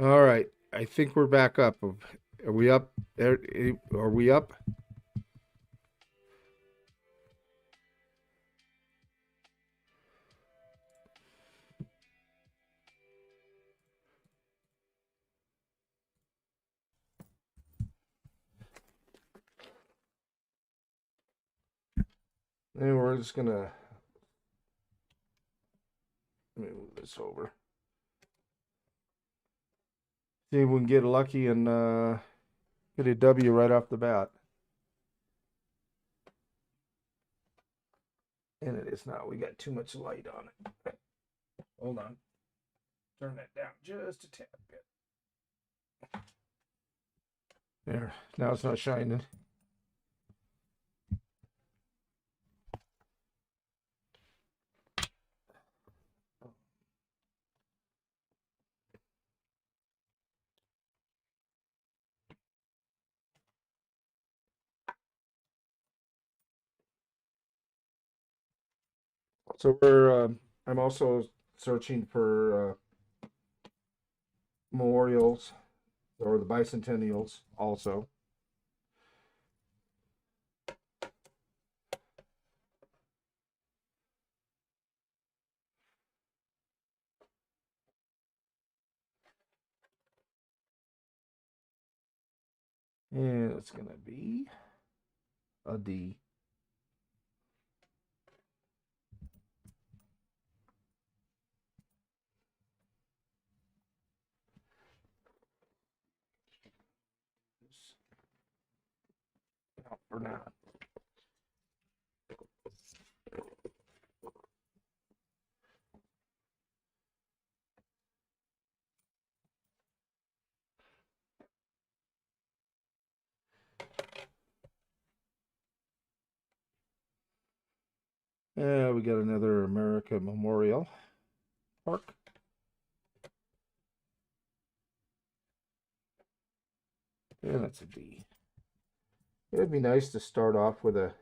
All right. I think we're back up. Are we up? Are we up? And we're just gonna let me move this over. See if we can get lucky and get a W right off the bat. And it is not. We got too much light on it. Hold on. Turn that down just a tad bit. There. Now it's not shining. So I'm also searching for memorials or the bicentennials also. And it's going to be a D. For now. Yeah, we got another America Memorial Park. And that's a D. It would be nice to start off with a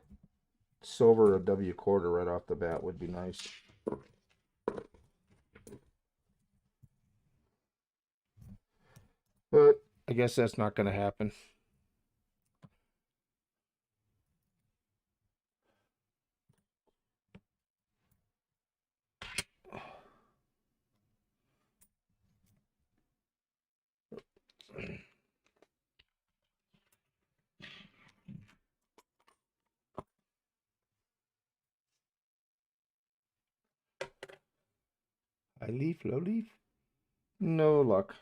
silver or W quarter right off the bat would be nice. But I guess that's not going to happen. High leaf, low leaf. No luck.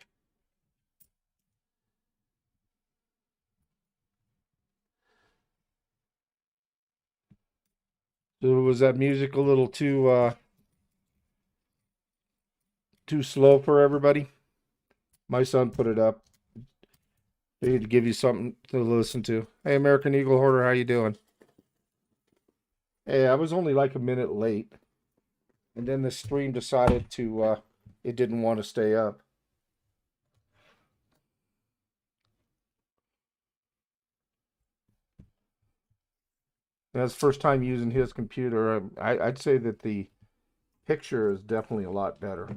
So was that music a little too slow for everybody? My son put it up. They need to give you something to listen to. Hey, American Eagle Hoarder, how you doing? Hey, I was only like a minute late, and then the stream decided to it didn't want to stay up. That's the first time using his computer. I'd say that the picture is definitely a lot better.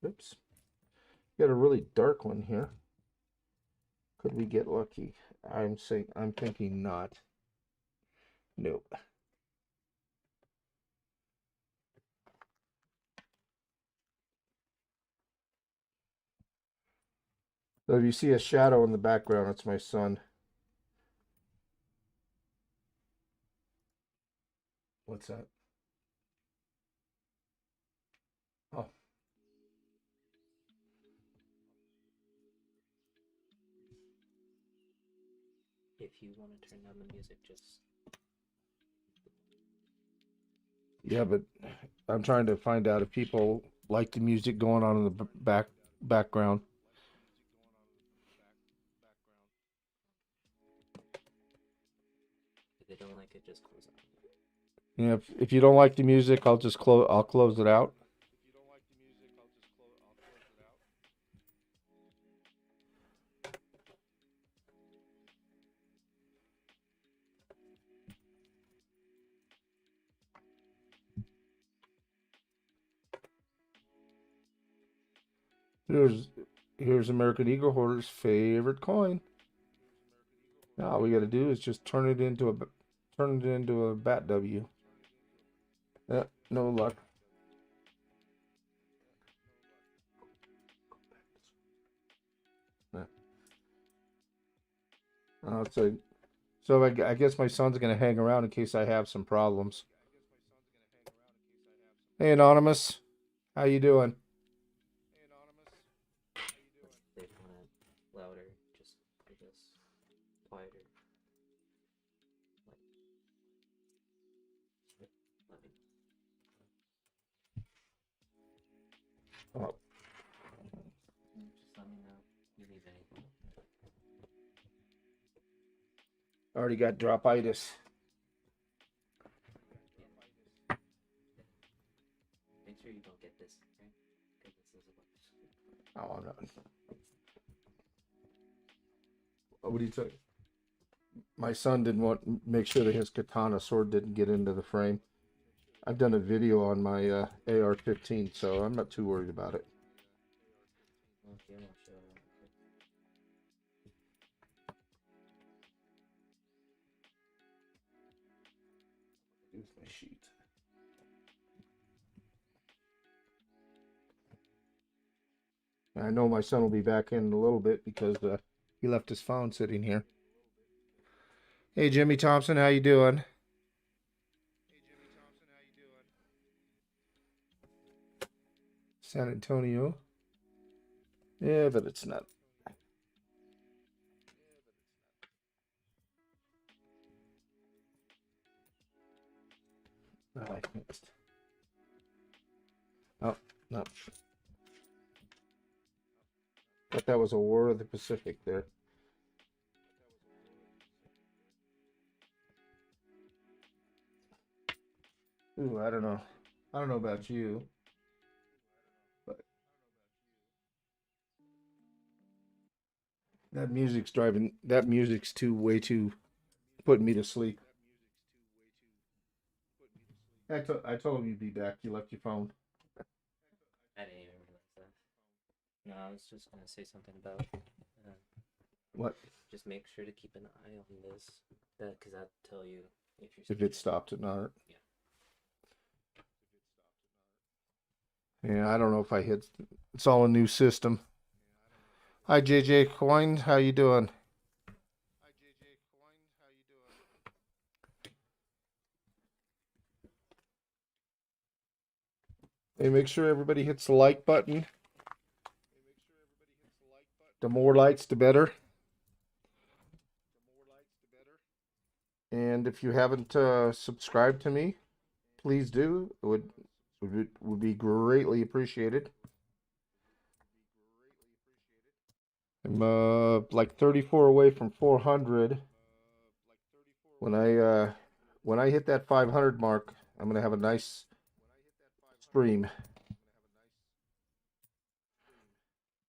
Oops. Got a really dark one here. Could we get lucky? I'm thinking not. Nope. So if you see a shadow in the background, it's my son. What's that? Oh, If you want to turn down the music, just yeah, but I'm trying to find out if people like the music going on in the background. if they don't like it, just close out. Yeah, if you don't like the music, I'll close it out. Here's American Eagle Hoarder's favorite coin. Now all we got to do is just turn it into a bat W. No luck. So I guess my son's gonna hang around in case I have some problems. Hey, Anonymous, how you doing? They want it louder, just I guess quieter. Let me. Oh, Just let me know if you need anything. already got dropitis. Yeah. Make sure you don't get this, okay? Because this is a bunch. Oh, I'm not. What do you say? My son didn't want make sure that his katana sword didn't get into the frame. I've done a video on my AR-15, so I'm not too worried about it. Okay, I'll show you. Use my sheet. I know my son will be back in a little bit because he left his phone sitting here. Hey, Jimmy Thompson, how you doing? San Antonio. Yeah, but it's not. I mixed. Oh, no. Thought that was a War of the Pacific there. Ooh, I don't know. I don't know about you, but that music's way too putting me to sleep. I told him you'd be back. You left your phone. I didn't even realize that. No, I was just gonna say something about What? just make sure to keep an eye on this, because that'll tell you if you're. If it stopped or not. Yeah. Yeah, I don't know if I hit. It's all a new system. Hi, JJ Coin. How you doing? Hey, make sure everybody hits the like button. The more likes, the better. And if you haven't subscribed to me, please do. It would be greatly appreciated. I'm like 34 away from 400. When I hit that 500 mark, I'm gonna have a nice stream.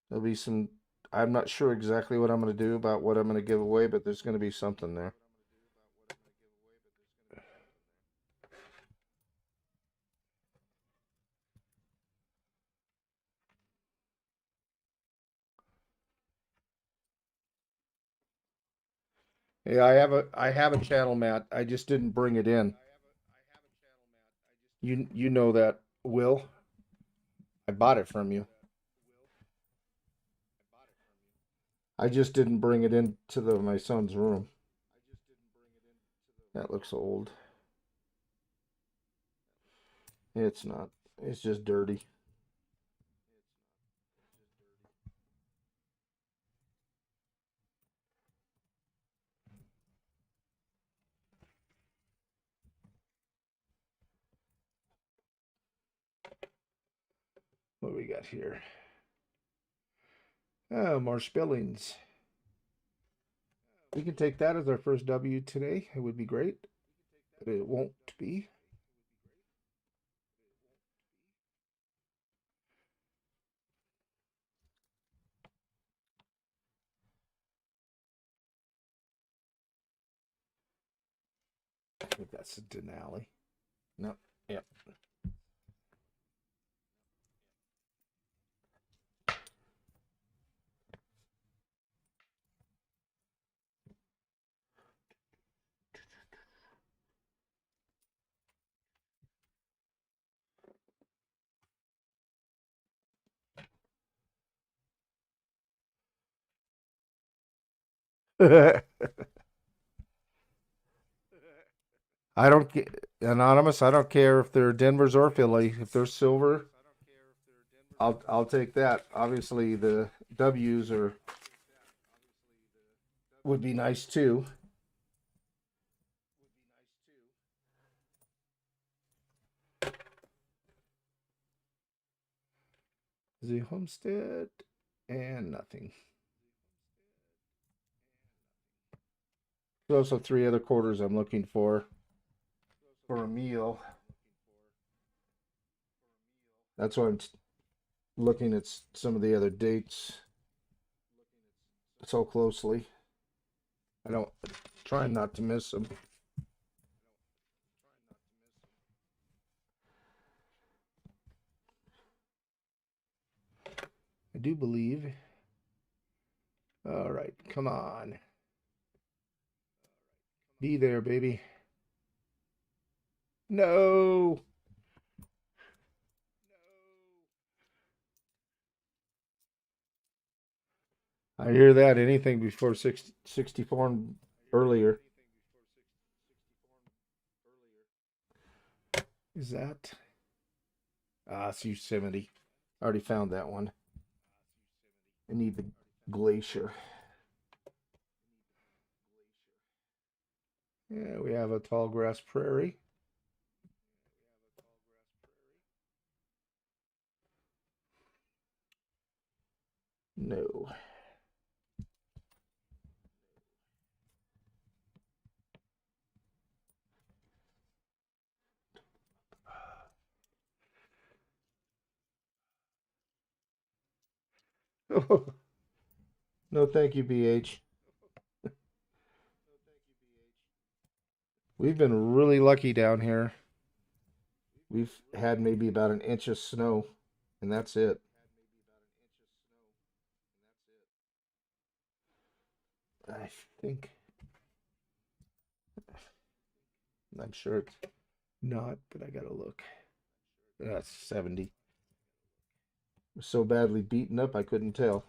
There'll be some. I'm not sure exactly what I'm gonna do about what I'm gonna give away, but there's gonna be something there. Yeah, I have a channel, Matt. I just didn't bring it in. You know that, Will. I bought it from you. I just didn't bring it into my son's room. That looks old. It's not. It's just dirty. What do we got here? Oh, Marsh Billings. We can take that as our first W today. It would be great, but it won't be. I think that's a Denali. No, yep. I don't get anonymous. I don't care if they're Denver's or Philly. If they're silver, I'll take that. Obviously, the W's are would be nice too. The Homestead and nothing. There's also three other quarters I'm looking for a meal. That's why I'm looking at some of the other dates so closely. I don't try not to miss them. I do believe. All right, come on. Be there, baby. No. I hear that. Anything before 64 and earlier. Is that? Ah, it's Yosemite. I already found that one. I need the glacier. Yeah, we have a tall grass prairie. No. No, thank you, BH. We've been really lucky down here. We've had maybe about an inch of snow, and that's it. I think. I'm sure it's not, but I gotta look. That's 70. So badly beaten up, I couldn't tell.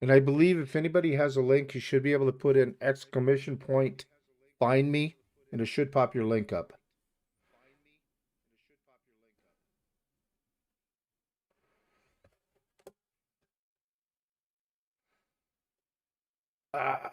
And I believe if anybody has a link, you should be able to put in exclamation point, find me, and it should pop your link up. Ah.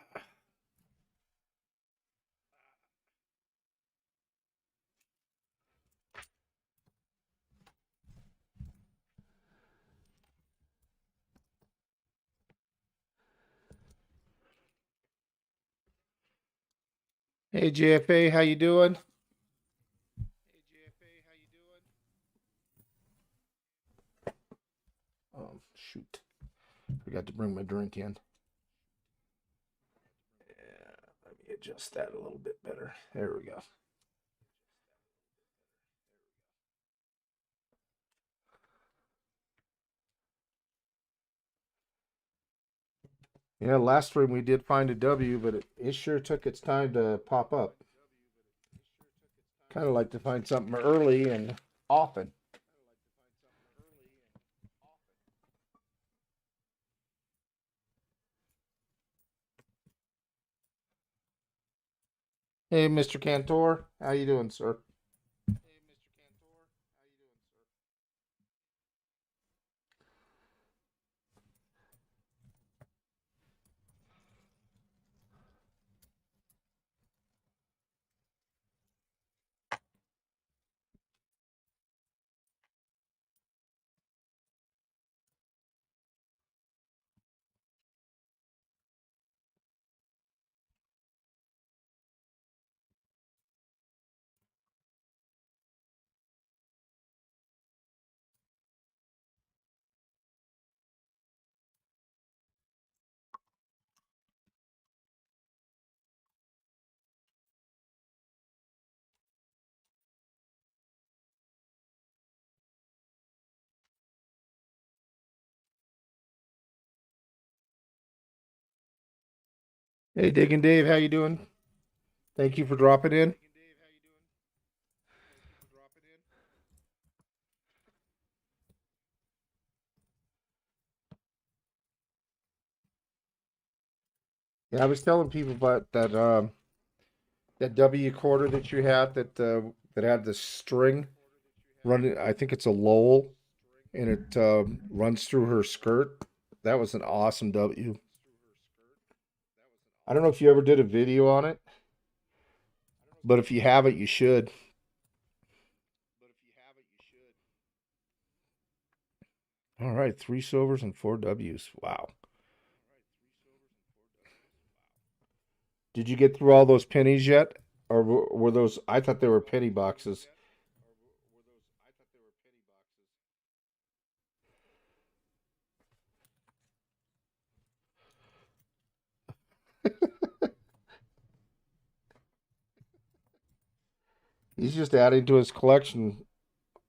Hey JFA, how you doing? Shoot. Forgot to bring my drink in. Yeah, let me adjust that a little bit better. There we go. Yeah, last stream we did find a W, but it sure took its time to pop up. Kind of like to find something early and often. Hey, Mr. Cantor, how you doing, sir? Hey, Diggin' Dave, how you doing? Thank you for dropping in. Yeah, I was telling people about that W quarter that you had that had the string running. I think it's a Lowell, and it runs through her skirt. That was an awesome W. I don't know if you ever did a video on it, but if you haven't, you should. All right, three silvers and four W's. Wow. Did you get through all those pennies yet? Or were those, I thought they were penny boxes. He's just adding to his collection,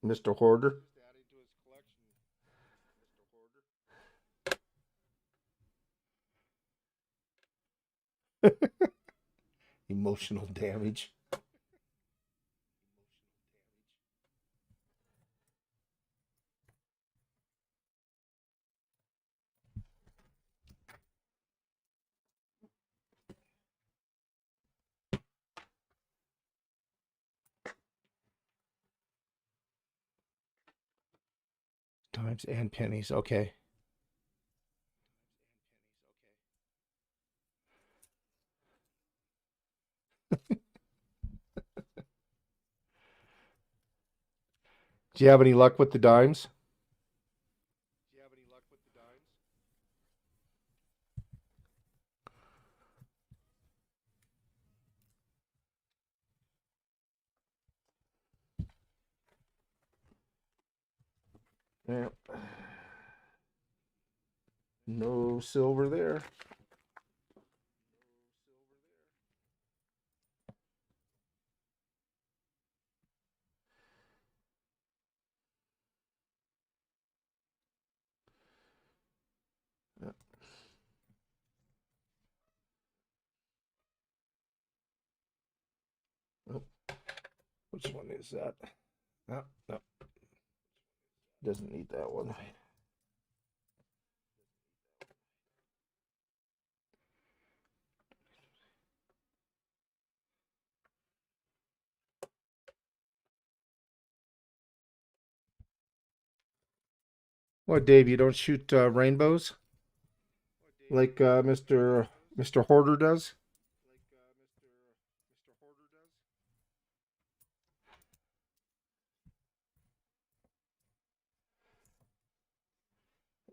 Mr. Hoarder. Emotional damage. Times and pennies. Okay. Do you have any luck with the dimes? Yeah. No silver there. Yeah. Oh, which one is that? No, no, doesn't need that one. What, Dave? You don't shoot rainbows like Mr. Hoarder does?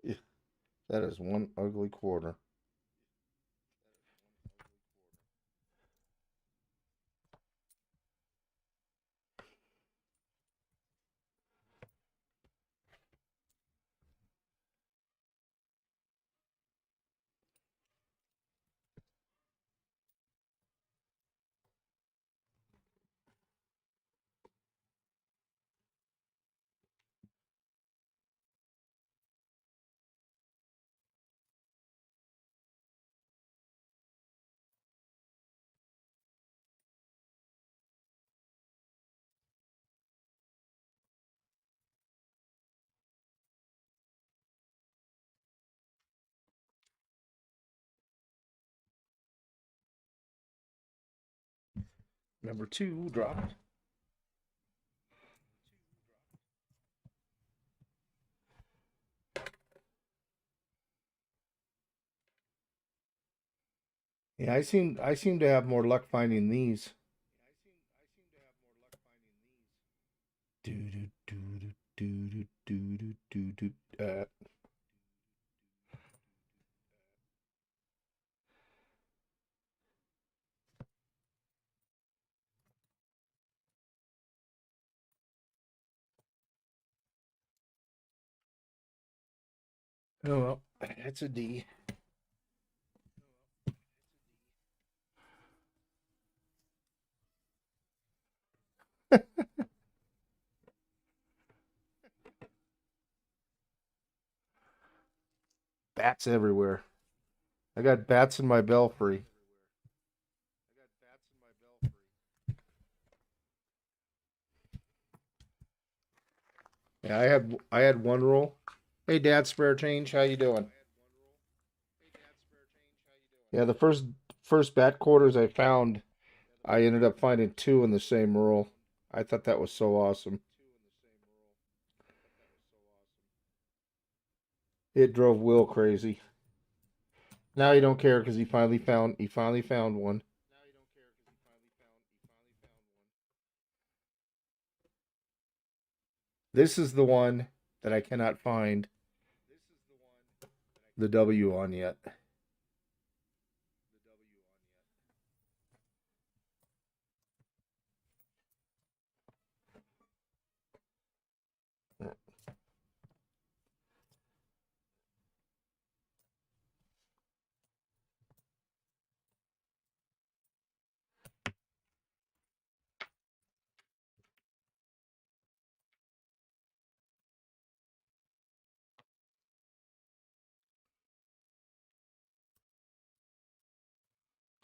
Yeah, that is one ugly quarter. Number two dropped. Yeah, I seem to have more luck finding these. Do do do do do do do do do. Oh well, that's a D. Bats everywhere. I got bats in my belfry. Yeah, I had one roll. Hey, Dad, spare change. How you doing? Yeah, the first bat quarters I found, I ended up finding two in the same roll. I thought that was so awesome. It drove Will crazy. Now he don't care because he finally found one. This is the one that I cannot find the W on yet.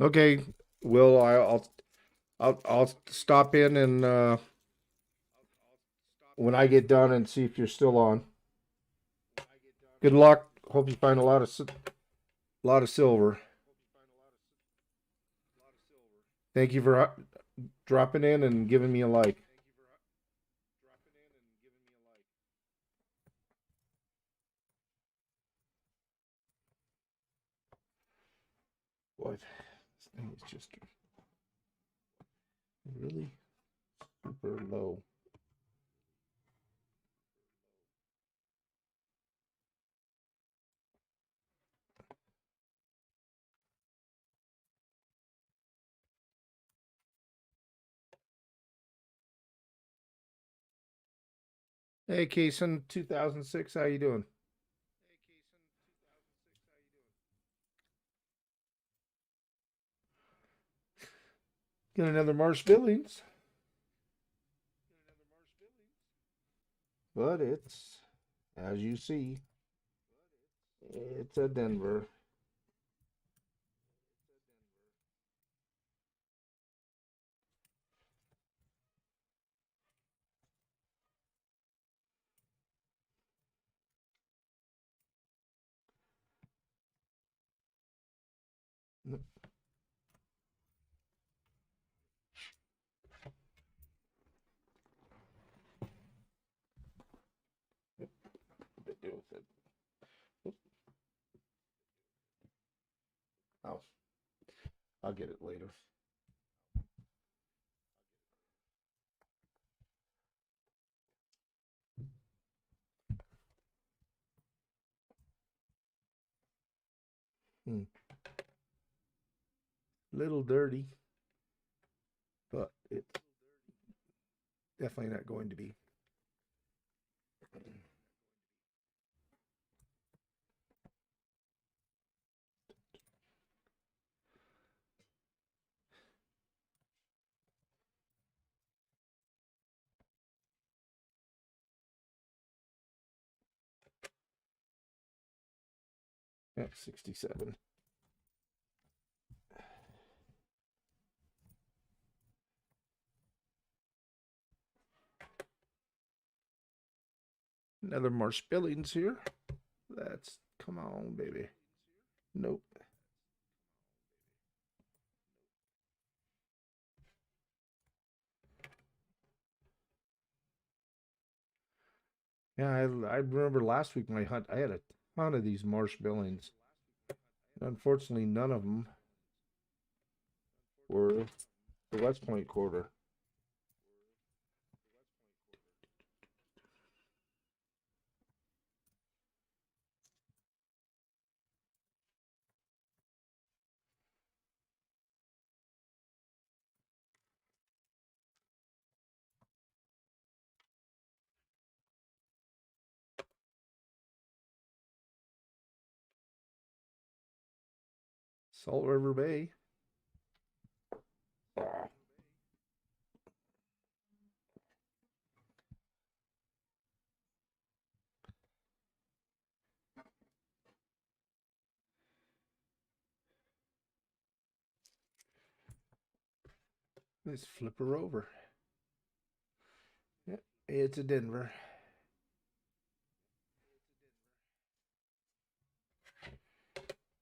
Okay, Will, I'll stop in and when I get done and see if you're still on. Good luck. Hope you find a lot of silver. Thank you for dropping in and giving me a like. What? This thing is just really super low. Hey, Kason, 2006. How you doing? Got another Marsh Billings, but it's as you see, it's a Denver. To do with it. Oh, I'll get it later. Hmm. Little dirty, but it's definitely not going to be. Yeah, 67. Another Marsh Billings here. That's come on, baby. Nope. Yeah, I remember last week my hunt. I had a ton of these Marsh Billings. Unfortunately, none of them were the West Point quarter. Salt River Bay. Ah, let's flip her over. Yeah, it's a Denver.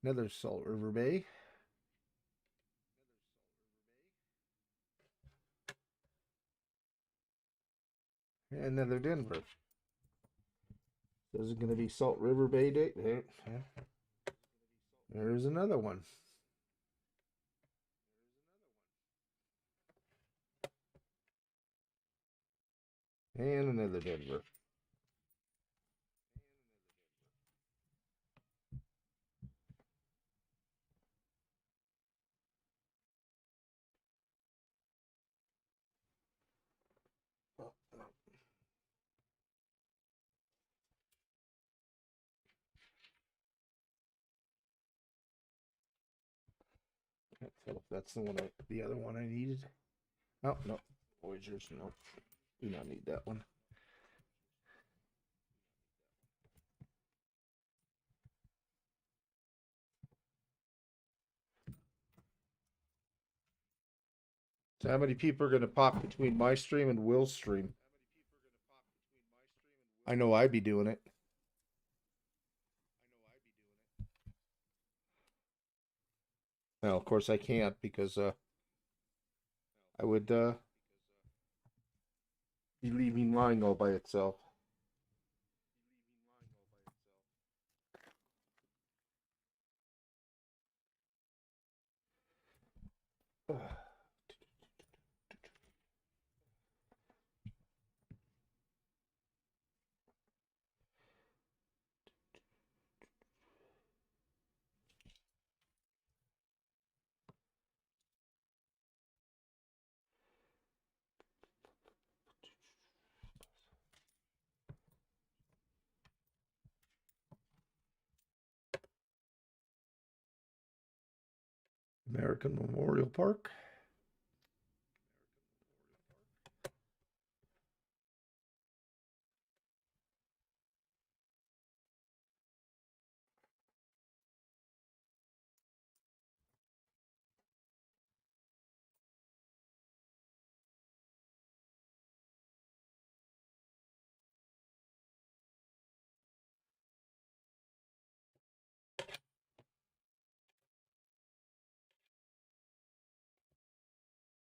Another Salt River Bay. And another Denver. This is going to be Salt River Bay Day. There's another one. And another Denver. Can't tell if that's the other one I needed. Oh, no. Voyagers, no. Do not need that one. So how many people are going to pop between my stream and Will's stream? I know I'd be doing it. Well, of course I can't because I would be leaving line all by itself. American Memorial Park.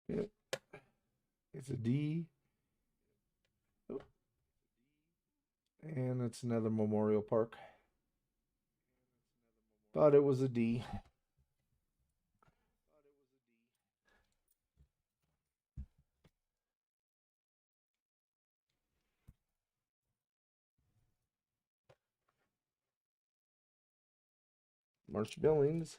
Yep. It's a D. Oh. And it's another Memorial Park. But it was a D. March Billings.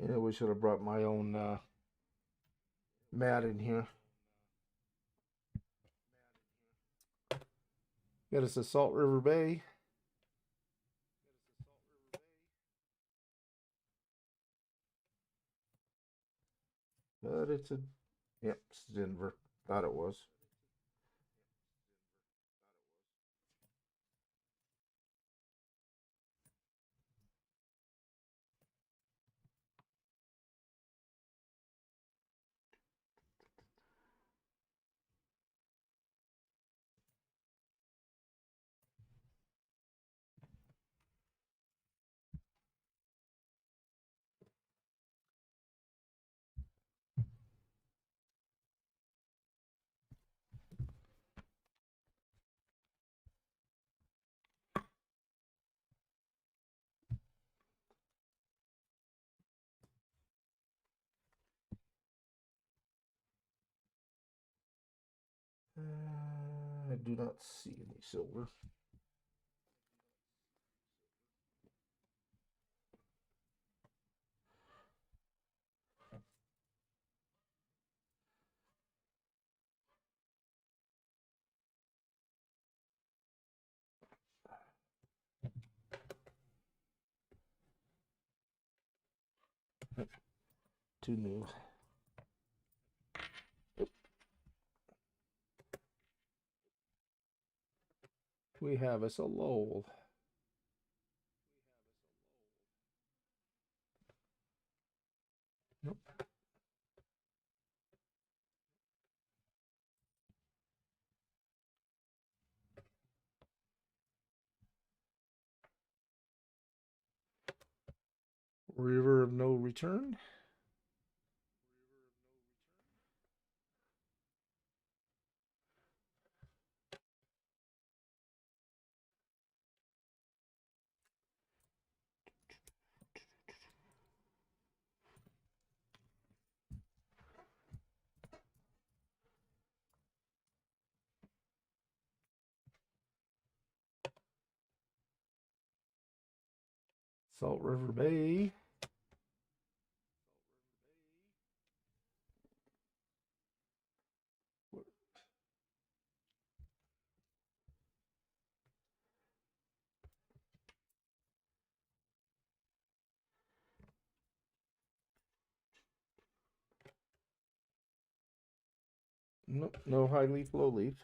Yeah, we should have brought my own mat in here. Got us a Salt River Bay. But it's a, yep, it's Denver. Thought it was. I do not see any silver. too new. We have us a Lowell. Nope. River of no return. Salt River Bay. Nope, no high leaf, low leaf.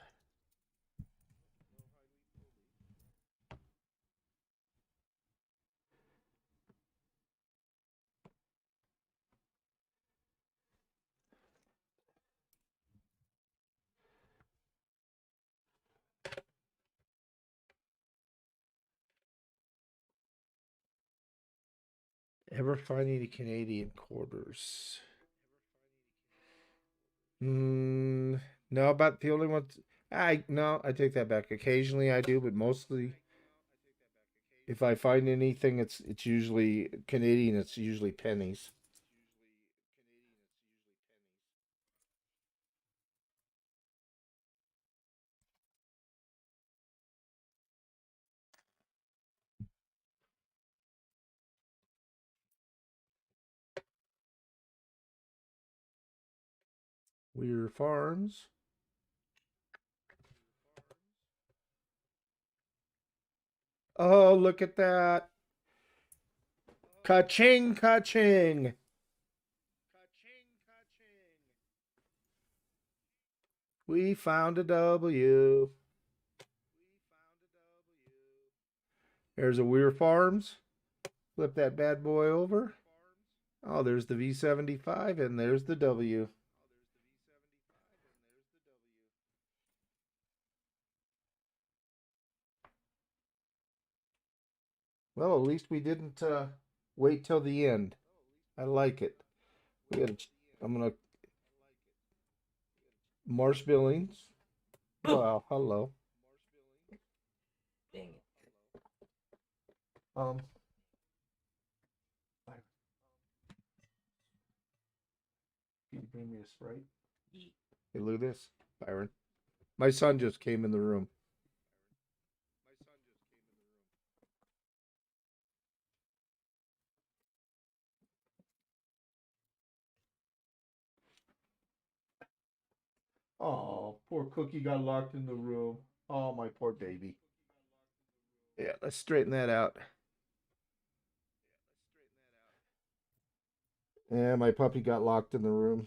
Ever find any Canadian quarters? No, about the only ones. I take that back. Occasionally I do, but mostly if I find anything, it's usually Canadian. It's usually pennies. Weir Farms. Oh, look at that. Ka-ching, ka-ching. We found a W. There's a Weir Farms. Flip that bad boy over. Oh, there's the V75 and there's the W. Well, at least we didn't wait till the end. I like it. I'm gonna Marsh Billings. Wow, hello. Dang it. Um, can you bring me a Sprite? Yeet. Hey, look at this, Byron. My son just came in the room. Oh, poor Cookie got locked in the room. Oh, my poor baby. Yeah, let's straighten that out. Yeah, my puppy got locked in the room.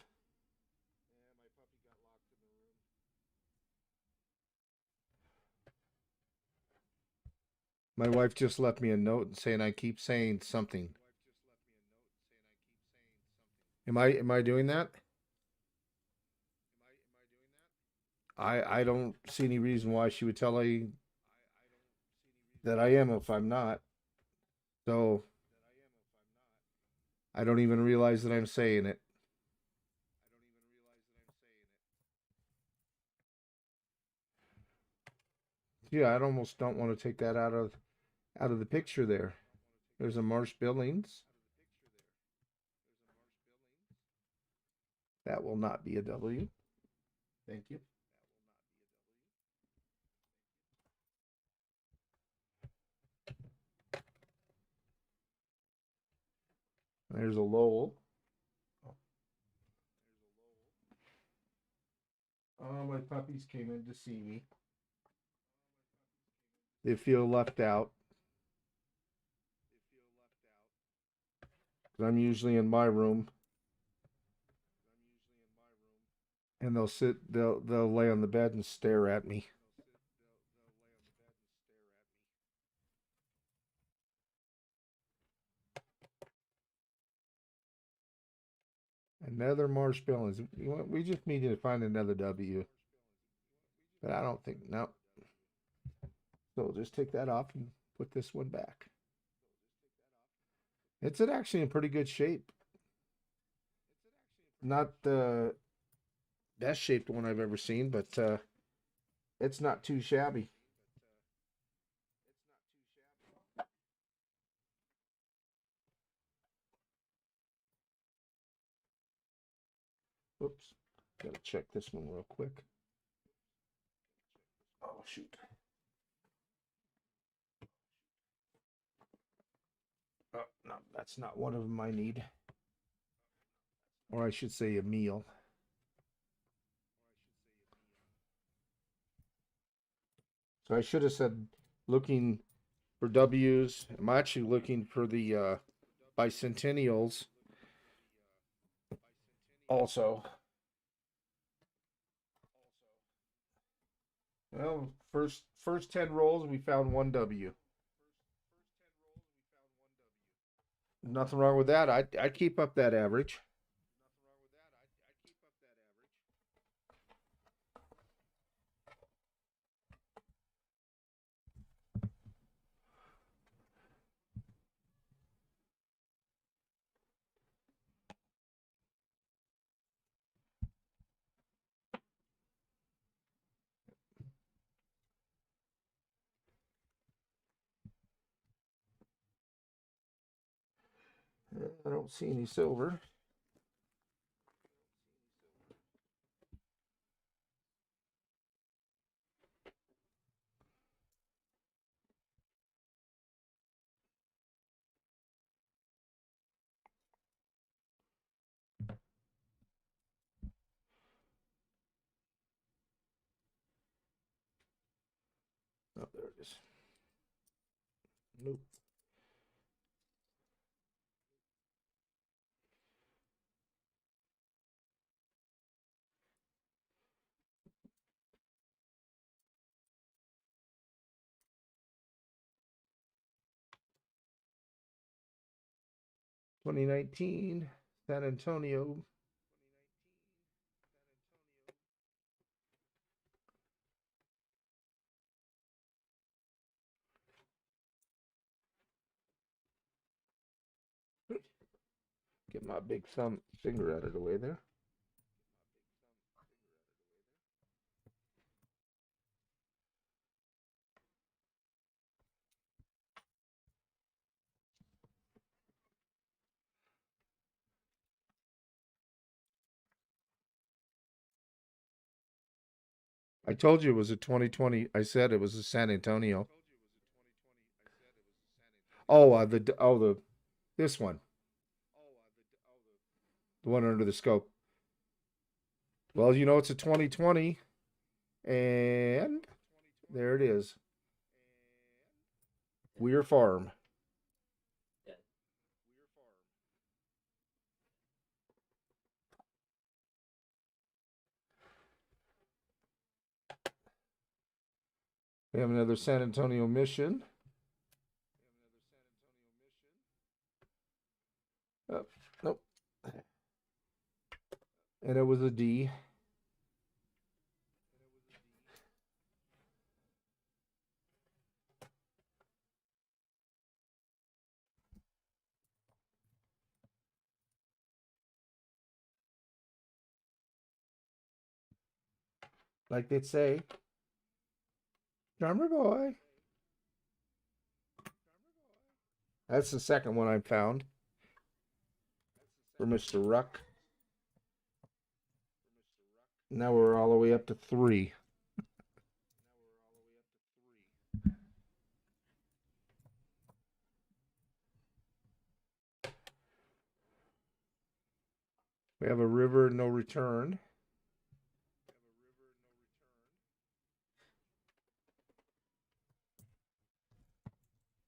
My wife just left me a note saying I keep saying something. Am I doing that? I don't see any reason why she would tell me that I am if I'm not. So I don't even realize that I'm saying it. Yeah, I almost don't want to take that out of the picture there. There's a Marsh Billings. That will not be a W. Thank you. There's a Lowell. Oh, my puppies came in to see me. They feel left out. I'm usually in my room. and they'll lay on the bed and stare at me. Another Marshmallows. We just need to find another W. But I don't think, no. So we'll just take that off and put this one back. It's actually in pretty good shape. Not the best shaped one I've ever seen, but it's not too shabby. Oops. Gotta check this one real quick. Oh, shoot. Oh, no, that's not one of them I need. Or I should say a meal. So I should have said looking for W's. I'm actually looking for the bicentennials also. Well, first 10 rolls we found one W. Nothing wrong with that. I keep up that average. I don't see any silver. Oh, there it is. Nope. (2019) San Antonio. Get my big thumb finger out of the way there. I told you it was a 2020. I said it was a San Antonio. Oh, the this one, the one under the scope. Well, you know it's a 2020, and there it is. Weir Farm. Yeah. We have another San Antonio Mission. Oh, nope. And it was a D. Like they'd say, drummer boy. That's the second one I found for Mr. Ruck. Now we're all the way up to 3. We have a river, no return.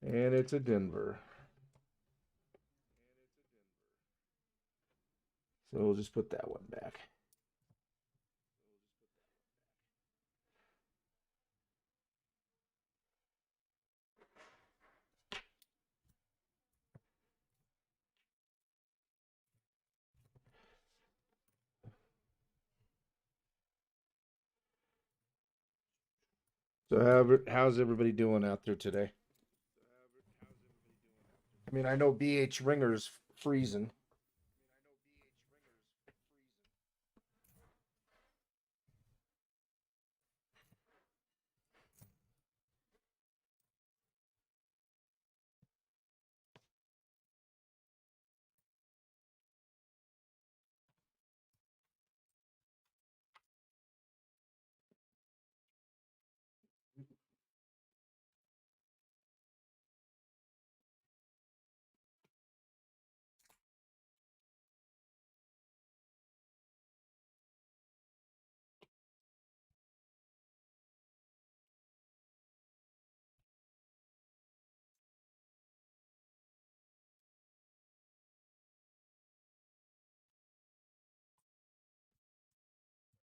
And it's a Denver. So we'll just put that one back. So how's everybody doing out there today? I mean, I know BH Ringer's freezing.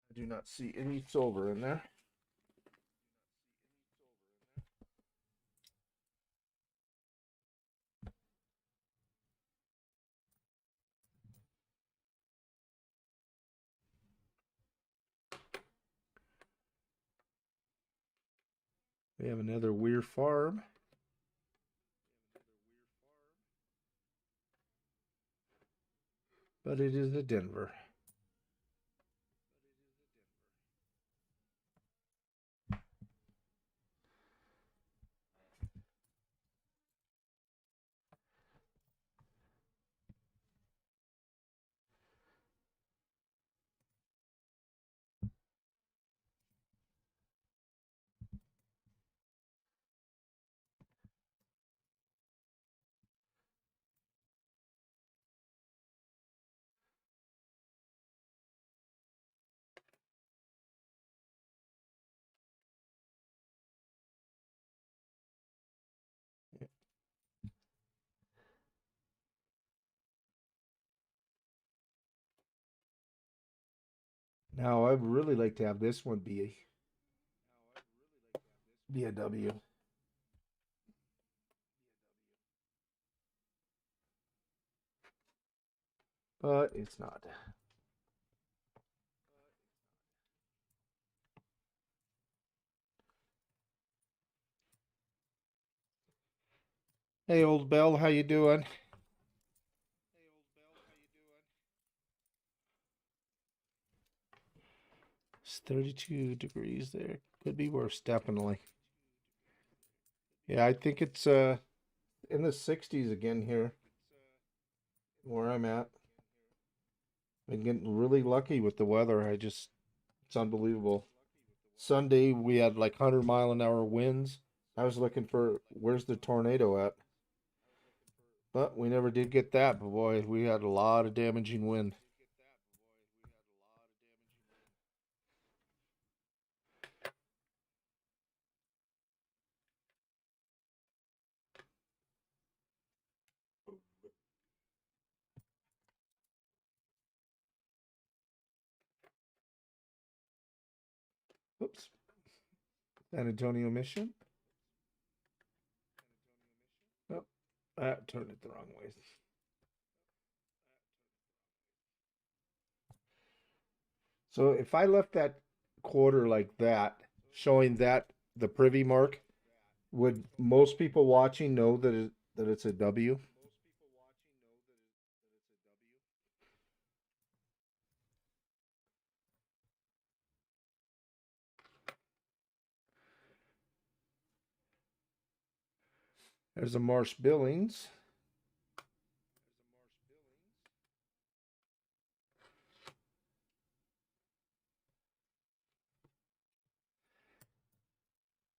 I do not see any silver in there. We have another Weir Farm. But it is a Denver. Now I'd really like to have this one be a W. But it's not. Hey, old Bell, how you doing? It's 32 degrees there. Could be worse, definitely. Yeah, I think it's in the 60s again here where I'm at. Been getting really lucky with the weather. It's unbelievable. Sunday we had like 100-mile-an-hour winds. I was looking for where's the tornado at? But we never did get that. But boy, we had a lot of damaging wind. Oops. San Antonio Mission. Oh, I turned it the wrong way. So if I left that quarter like that, showing that the privy mark, would most people watching know that it's a W? There's a Marsh Billings.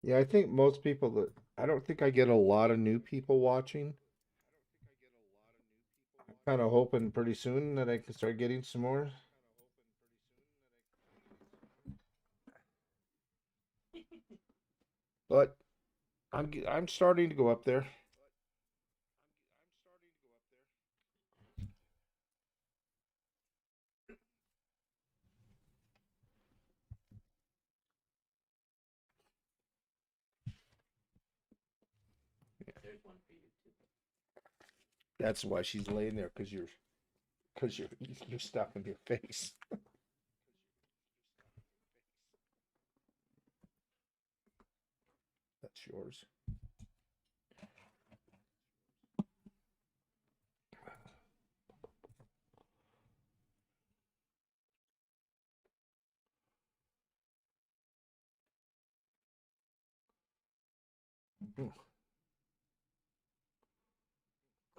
Yeah, I think most people that I don't think I get a lot of new people watching. Kind of hoping pretty soon that I can start getting some more. But I'm starting to go up there. There's one for you too. That's why she's laying there because you're stuck in your face. It's yours.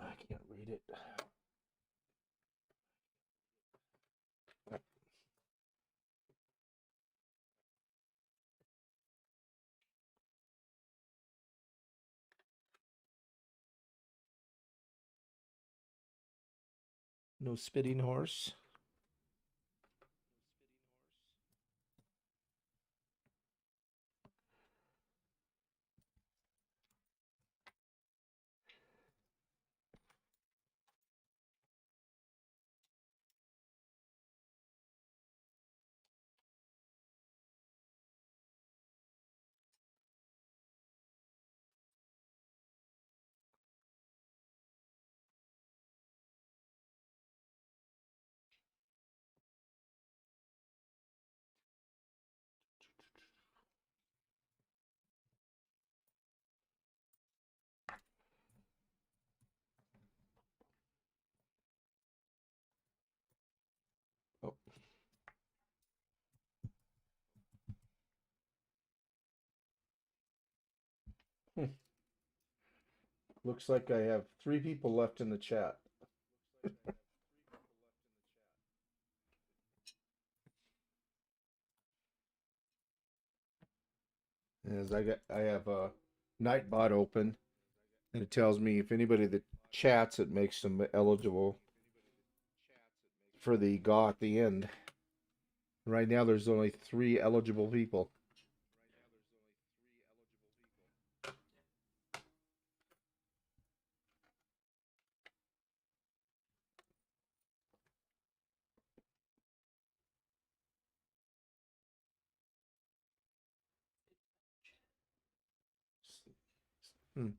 I can't read it. No spitting horse. Oh. Looks like I have 3 people left in the chat. As I have a Nightbot open, and it tells me if anybody that chats, it makes them eligible for the GAW at the end. Right now, there's only 3 eligible people. Hmm.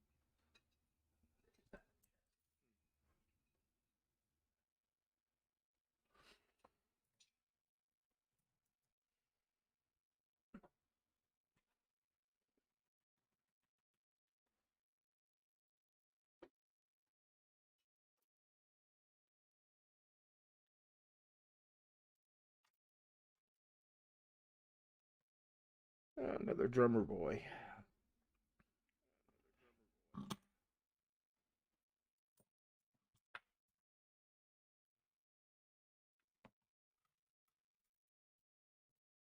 Another drummer boy.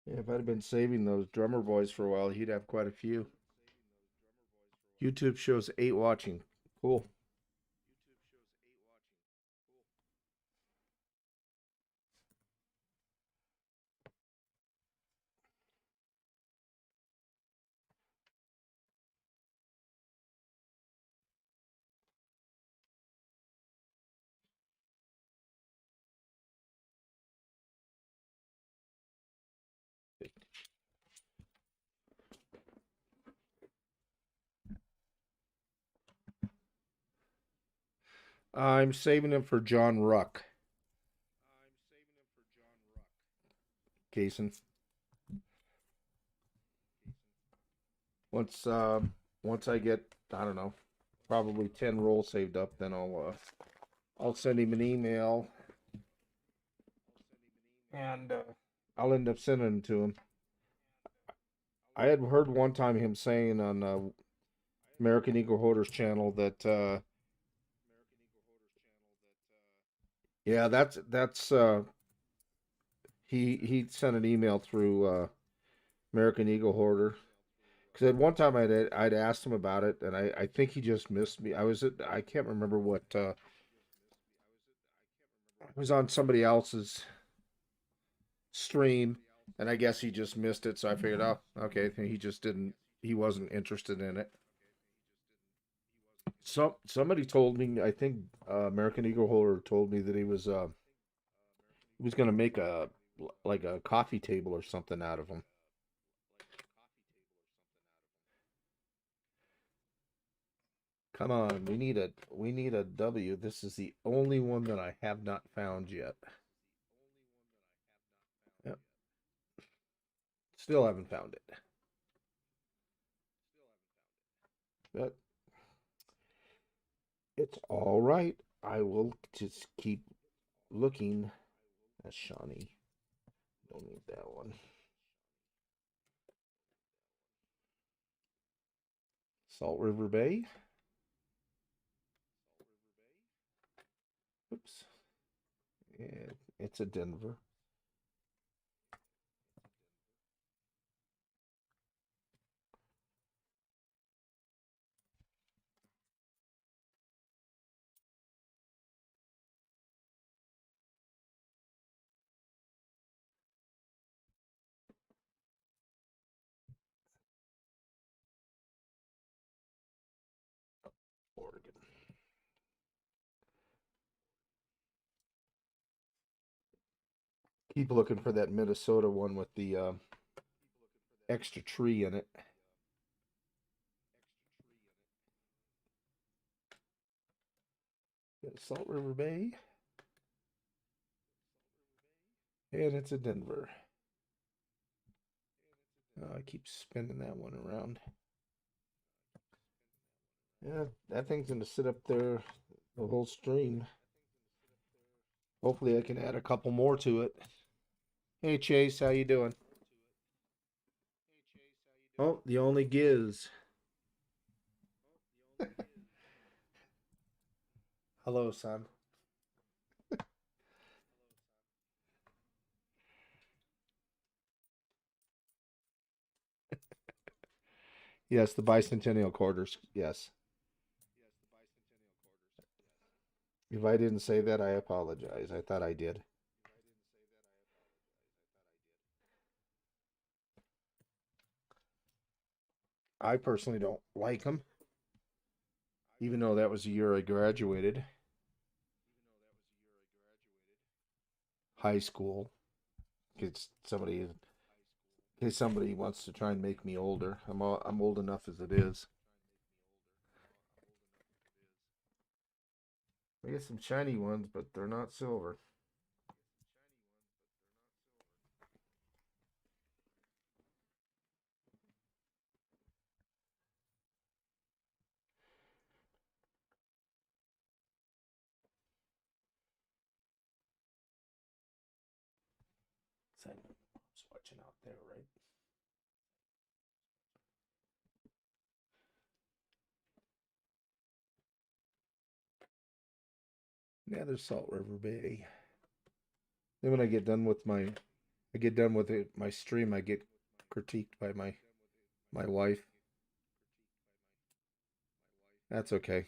Yeah, if I'd have been saving those drummer boys for a while, he'd have quite a few. YouTube shows 8 watching. Cool. I'm saving him for John Ruck. Kaysen. Once once I get, I don't know, probably 10 rolls saved up, then I'll send him an email, and I'll end up sending them to him. I had heard one time him saying on American Eagle Hoarder's channel that yeah, that's he sent an email through American Eagle Hoarder, because at one time I'd asked him about it, and I think he just missed me. I can't remember what I was on somebody else's stream, and I guess he just missed it. So I figured, oh, okay, he wasn't interested in it. Somebody told me, I think American Eagle Holder told me that he was gonna make like a coffee table or something out of them. Come on, we need a W. This is the only one that I have not found yet. Yep. Still haven't found it. But it's all right. I will just keep looking. That's Shawnee. Don't need that one. Salt River Bay. Oops. And it's a Denver. Oregon. Keep looking for that Minnesota one with the extra tree in it. Salt River Bay. And it's a Denver. I keep spinning that one around. Yeah, that thing's gonna sit up there the whole stream. Hopefully I can add a couple more to it. Hey Chase, how you doing? Oh, the only Giz. Hello, son. Yes, the bicentennial quarters. Yes. If I didn't say that, I apologize. I thought I did. I personally don't like them, even though that was the year I graduated high school. It's somebody, in case somebody wants to try and make me older. I'm old enough as it is. I get some shiny ones, but they're not silver. Simon, watching out there, right? Yeah, there's Salt River Bay. Then when I get done with it, my stream, I get critiqued by my wife. That's okay.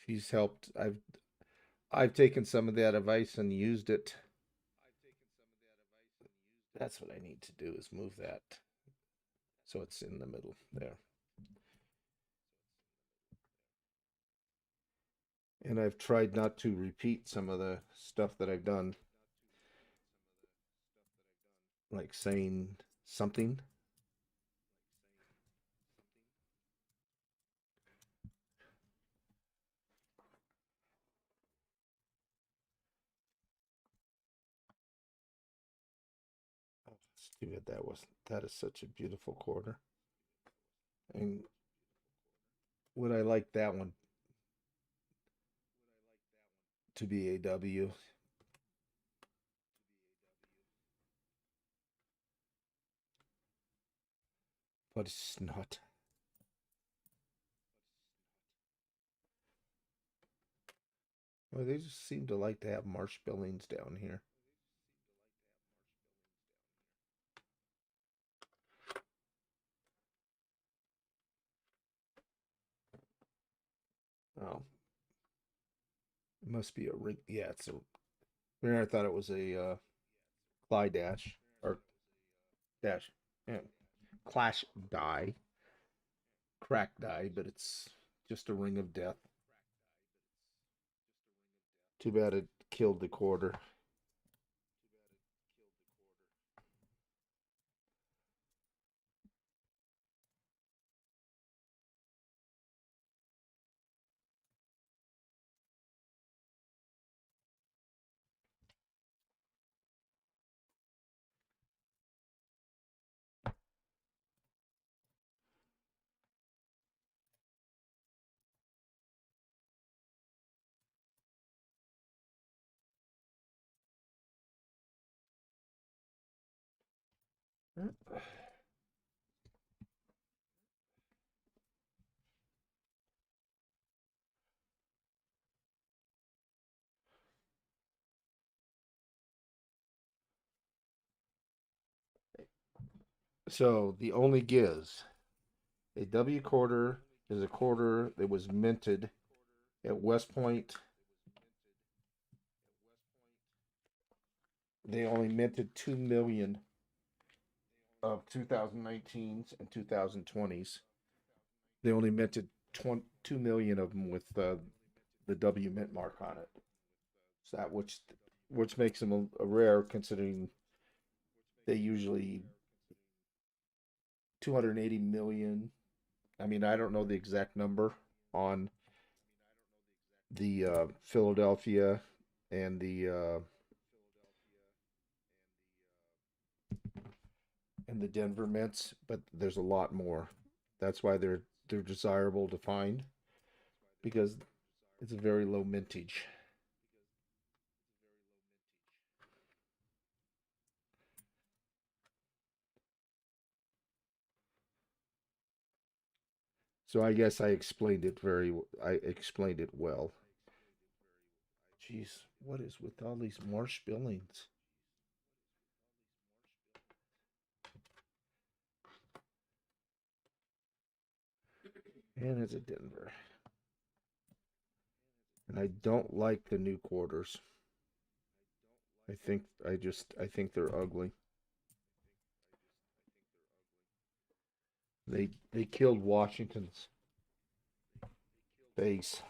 She's helped. I've taken some of that advice and used it. That's what I need to do is move that so it's in the middle there. And I've tried not to repeat some of the stuff that I've done, like saying something. Oh, it's too bad that is such a beautiful quarter. And would I like that one to be a W? But it's not. Well, they just seem to like to have marsh billings down here. Oh, it must be a ring. Yeah, it's a. I thought it was a Clyde dash or dash. Yeah, clash die, crack die, but it's just a ring of death. Too bad it killed the quarter. So the only giz, a W quarter is a quarter that was minted at West Point. They only minted 2 million of 2019s and 2020s. They only minted 2 million of them with the W mint mark on it. So that which makes them a rare, considering they usually 280 million. I mean, I don't know the exact number on the Philadelphia and the Denver mints, but there's a lot more. That's why they're desirable to find, because it's a very low mintage. So I guess I explained it well. Jeez, what is with all these marsh billings? And it's a Denver. And I don't like the new quarters. I think they're ugly. They killed Washington's face.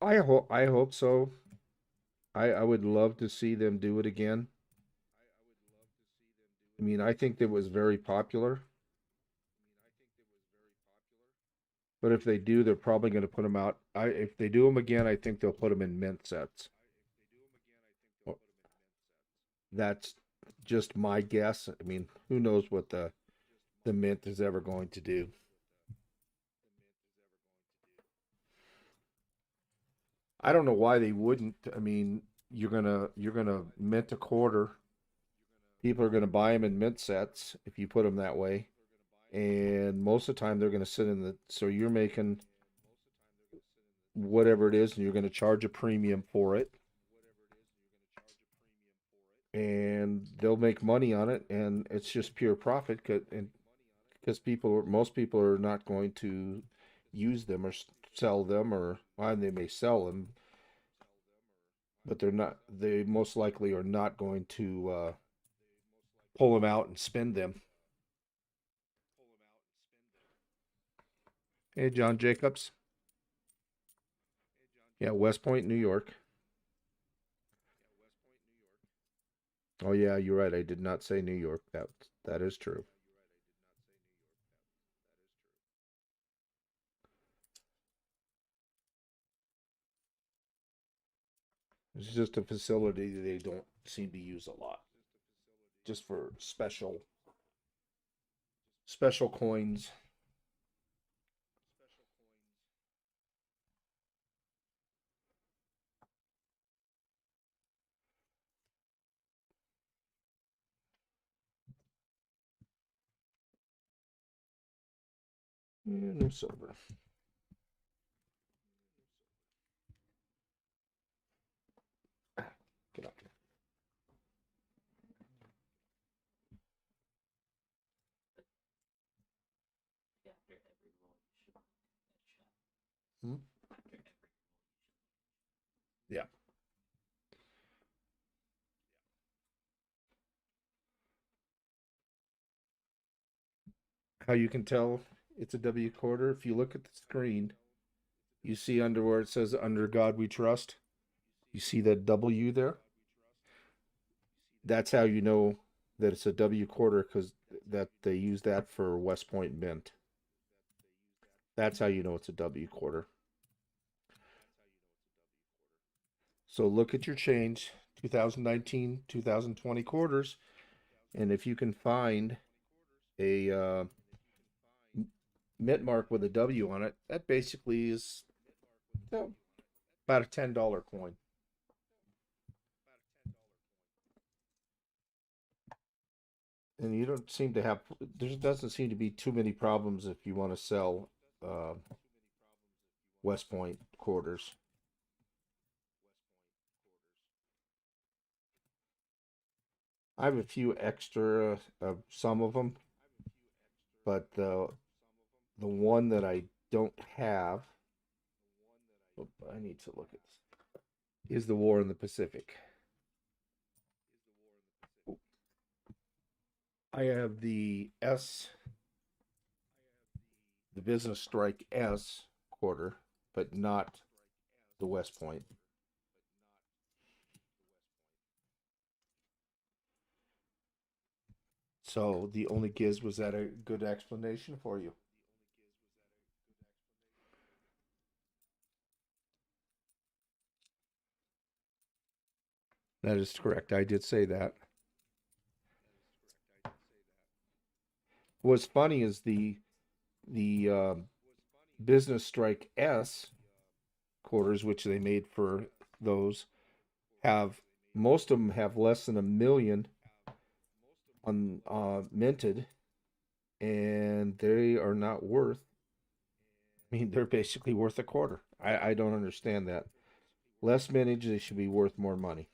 I hope so. I would love to see them do it again. I mean, I think it was very popular, but if they do, they're probably going to put them out. If they do them again, I think they'll put them in mint sets. Well, that's just my guess. I mean, who knows what the mint is ever going to do? I don't know why they wouldn't. I mean, you're gonna mint a quarter. People are gonna buy them in mint sets if you put them that way, and most of the time they're gonna sit in the. So you're making whatever it is, and you're gonna charge a premium for it, and they'll make money on it, and it's just pure profit. Because most people are not going to use them or sell them, or well, they may sell them, but they're not. They most likely are not going to pull them out and spend them. Hey, John Jacobs. Yeah, West Point, New York. Oh yeah, you're right. I did not say New York. That is true. It's just a facility that they don't seem to use a lot, just for special coins. Yeah, no silver. Get up here. After every roll, you should headshot. Hmm? After every roll, Yeah. How you can tell it's a W quarter? If you look at the screen, you see under where it says "Under God We Trust." You see that W there? That's how you know that it's a W quarter, because that they use that for West Point Mint. That's how you know it's a W quarter. So look at your change, 2019, 2020 quarters, and if you can find a mint mark with a W on it, that basically is, you know, about a $10 coin. And you don't seem to have, there doesn't seem to be too many problems if you want to sell uh, West Point quarters. I have a few extra of some of them, but the one that I don't have, oh, I need to look at this, is the War in the Pacific. I have the Business Strike S quarter, but not the West Point. So the only giz was that a good explanation for you? That is correct. I did say that. What's funny is the Business Strike S quarters, which they made for those, have most of them have less than 1 million on minted, and they are not worth. I mean, they're basically worth a quarter. I don't understand that. Less mintage, they should be worth more money.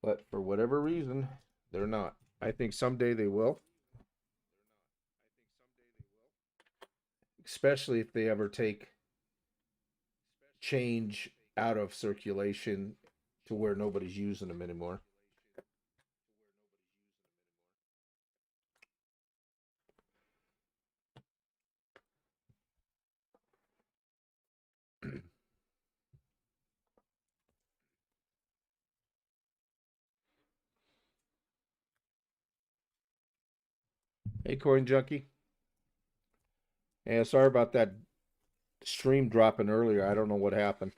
But for whatever reason, they're not. I think someday they will, especially if they ever take change out of circulation to where nobody's using them anymore. Hey, Coin Junkie. Yeah, sorry about that stream dropping earlier. I don't know what happened.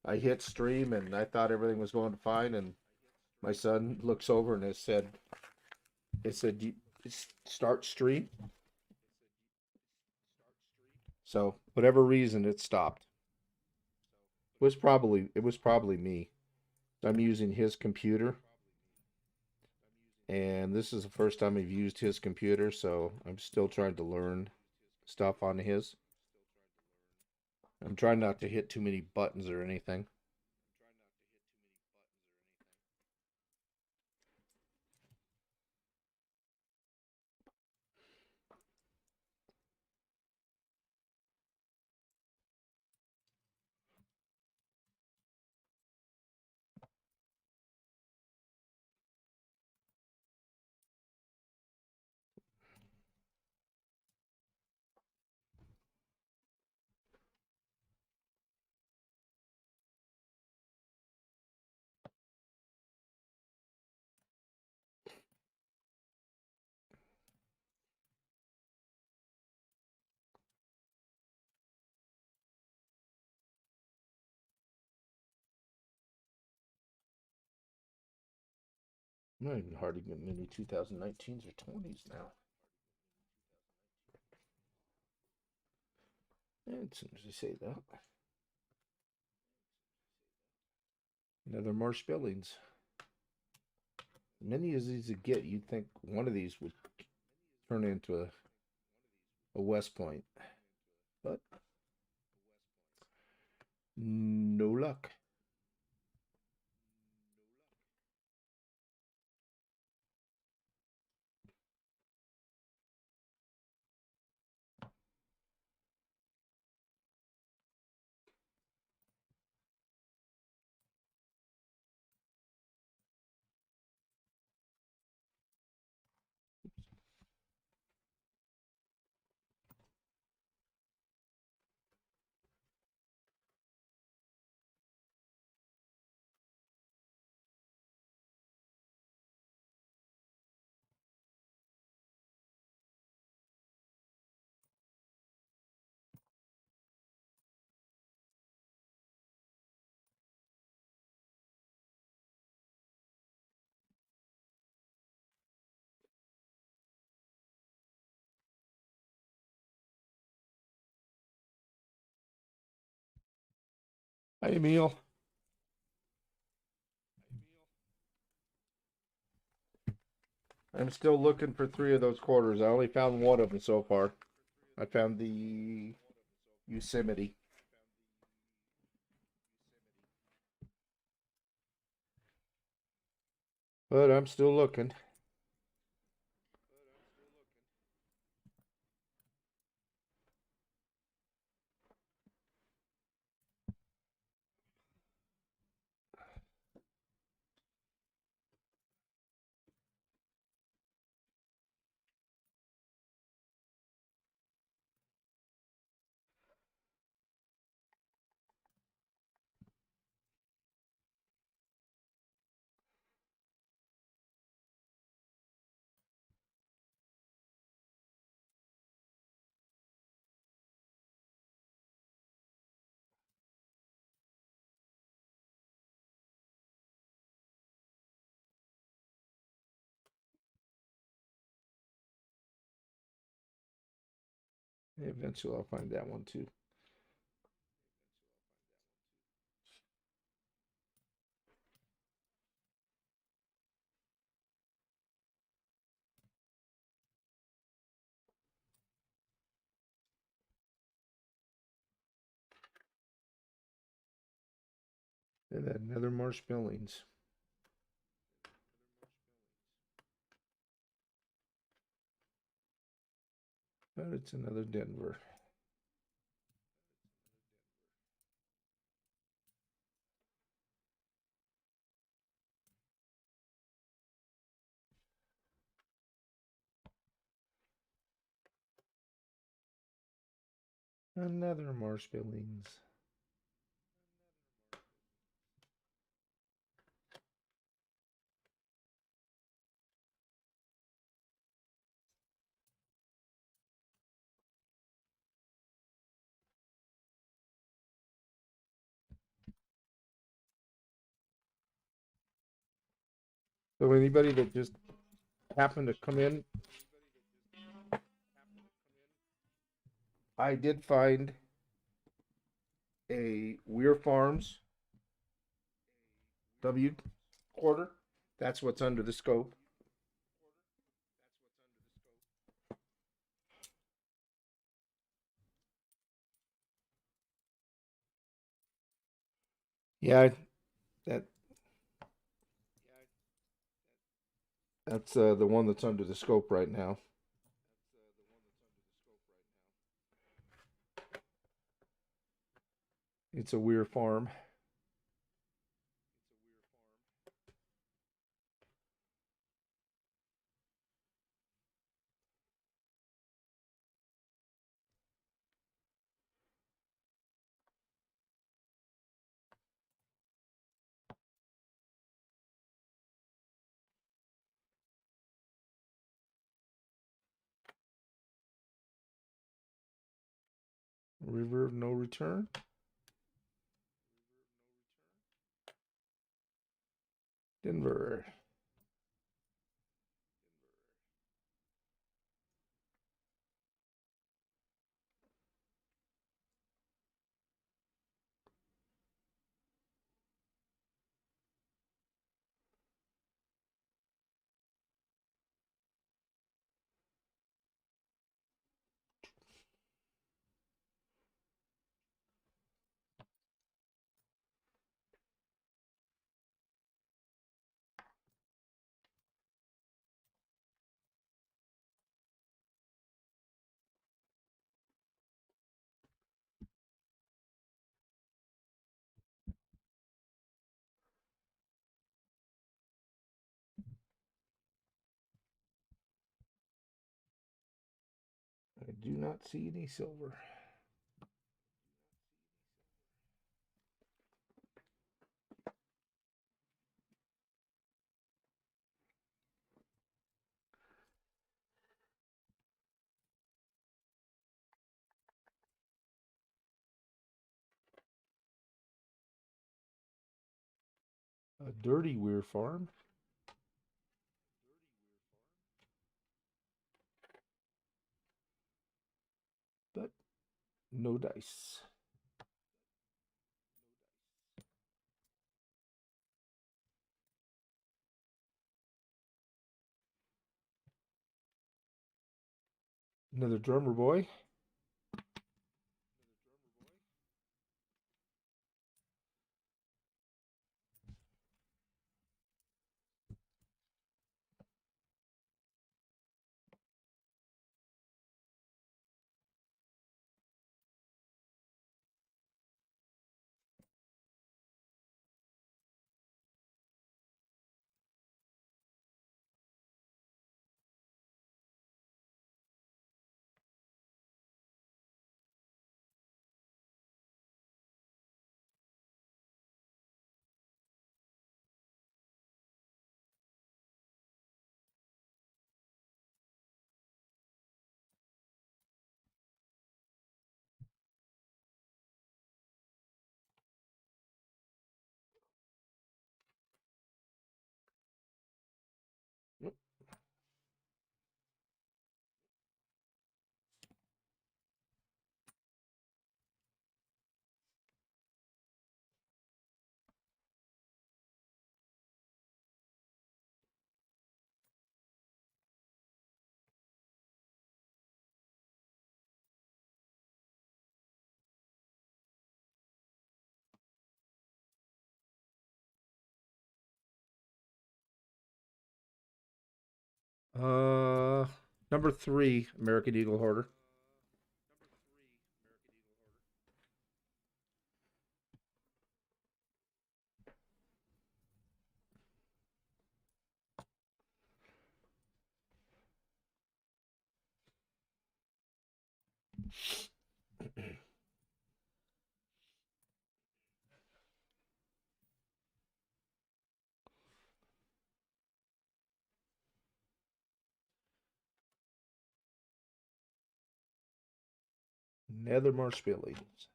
I hit stream and I thought everything was going fine, and my son looks over and it said start stream. So whatever reason it stopped. It was probably me. I'm using his computer, and this is the first time I've used his computer, so I'm still trying to learn stuff on his. I'm trying not to hit too many buttons or anything. I'm not even hardly getting any 2019s or 20s now. And as soon as I say that, another Marsh Billings. Many as these would get, you'd think one of these would turn into a West Point, but no luck. Hi, Emil. I'm still looking for 3 of those quarters. I only found one of them so far. I found the Yosemite. But I'm still looking. Eventually I'll find that one too. And then another marshmallowings. But it's another Denver. Another marshmallowings. So anybody that just happened to come in, I did find a Weir Farms W quarter. That's what's under the scope. Yeah, that that's the one that's under the scope right now. It's a Weir Farm. River of No Return. Denver. I do not see any silver. A dirty Weir Farm. But no dice. Another drummer boy. Uh, Number 3, American Eagle Hoarder. Nether Marshbillings.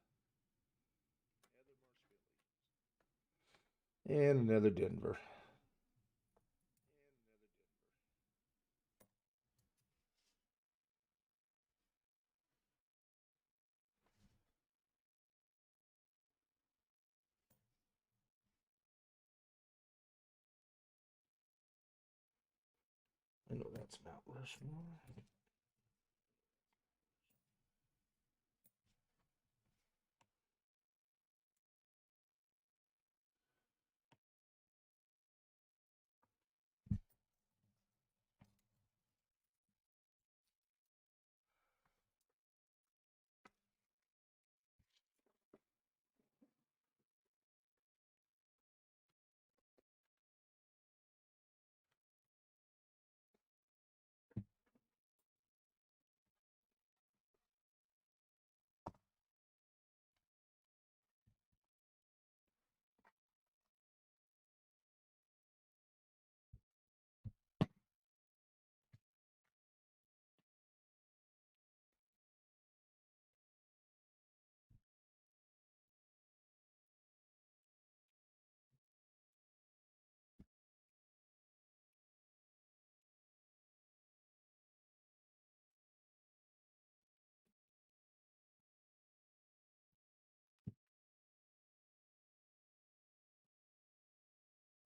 And another Denver. I know that's Mount Rushmore.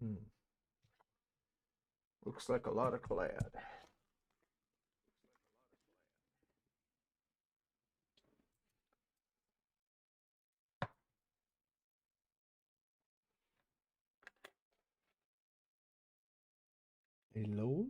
Hmm. Looks like a lot of clad. Hello.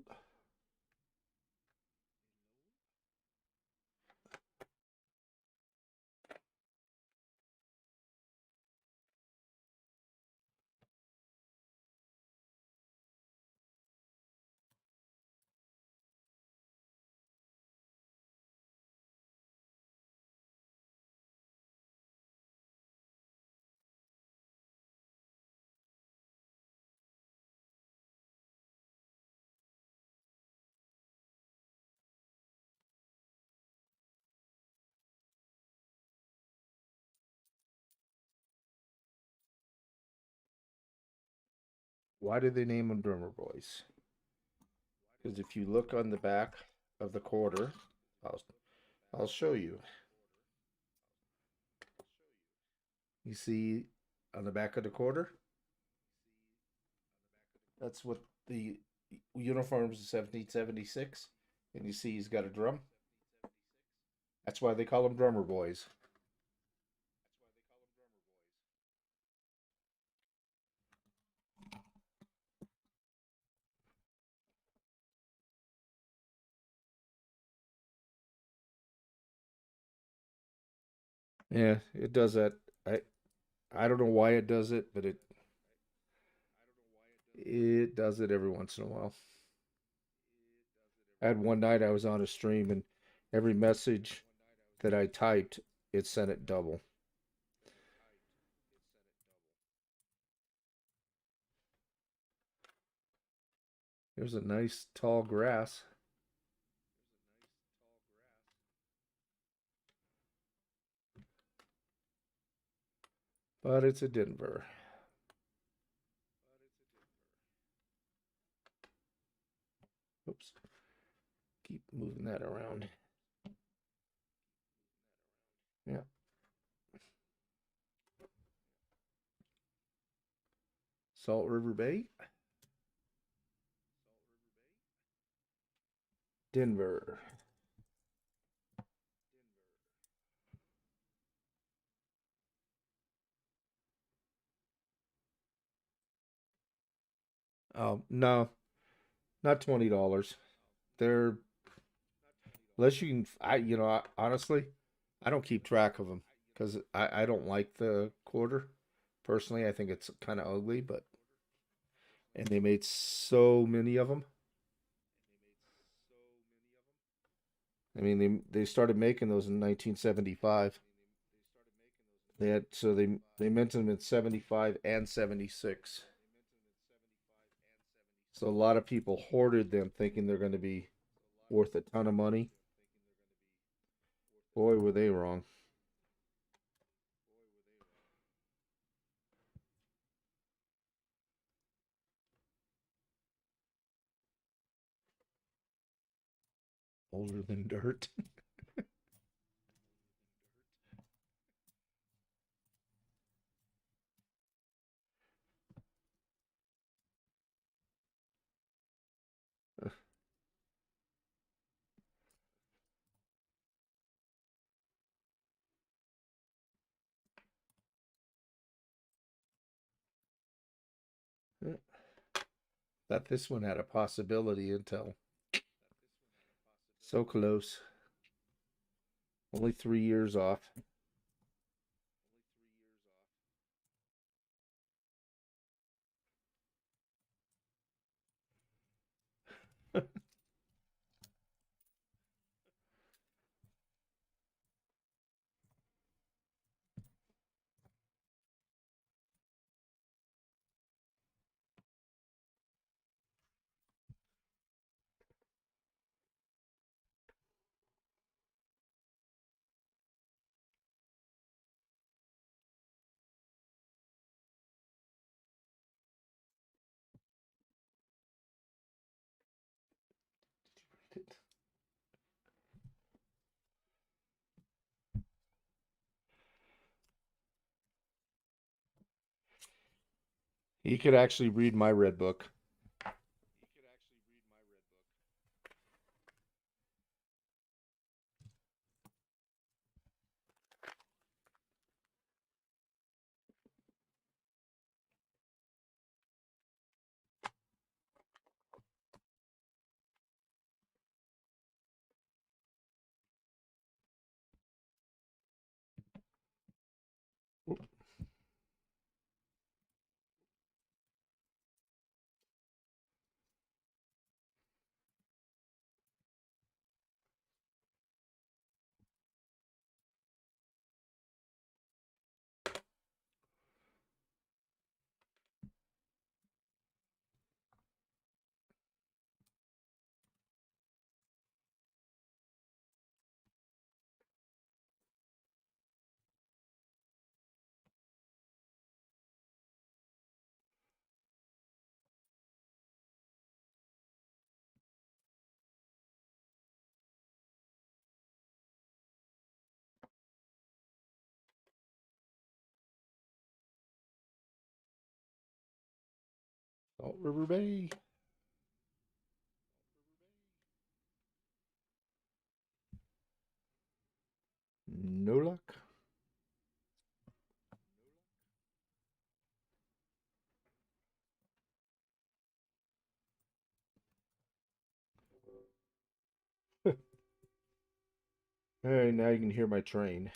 Why did they name them drummer boys? Because if you look on the back of the quarter, I'll I'll show you. You see on the back of the quarter? That's what the uniforms of 1776. And you see he's got a drum. That's why they call them drummer boys. Yeah, it does that. I I don't know why it does it, but it does it every once in a while. I had one night I was on a stream and every message that I typed, it sent it double. There's a nice tall grass, but it's a Denver. Oops. Keep moving that around. Yeah. Salt River Bay, Denver. No, not $20. They're unless you can. Honestly, I don't keep track of them because I don't like the quarter. Personally, I think it's kind of ugly, but and they made so many of them. I mean, they started making those in 1975. They minted them in 75 and 76. So a lot of people hoarded them thinking they're going to be worth a ton of money. Boy, were they wrong. Older than dirt. Thought this one had a possibility until so close. Only 3 years off. You could actually read my red book. Salt River Bay. No luck. All right, now you can hear my train.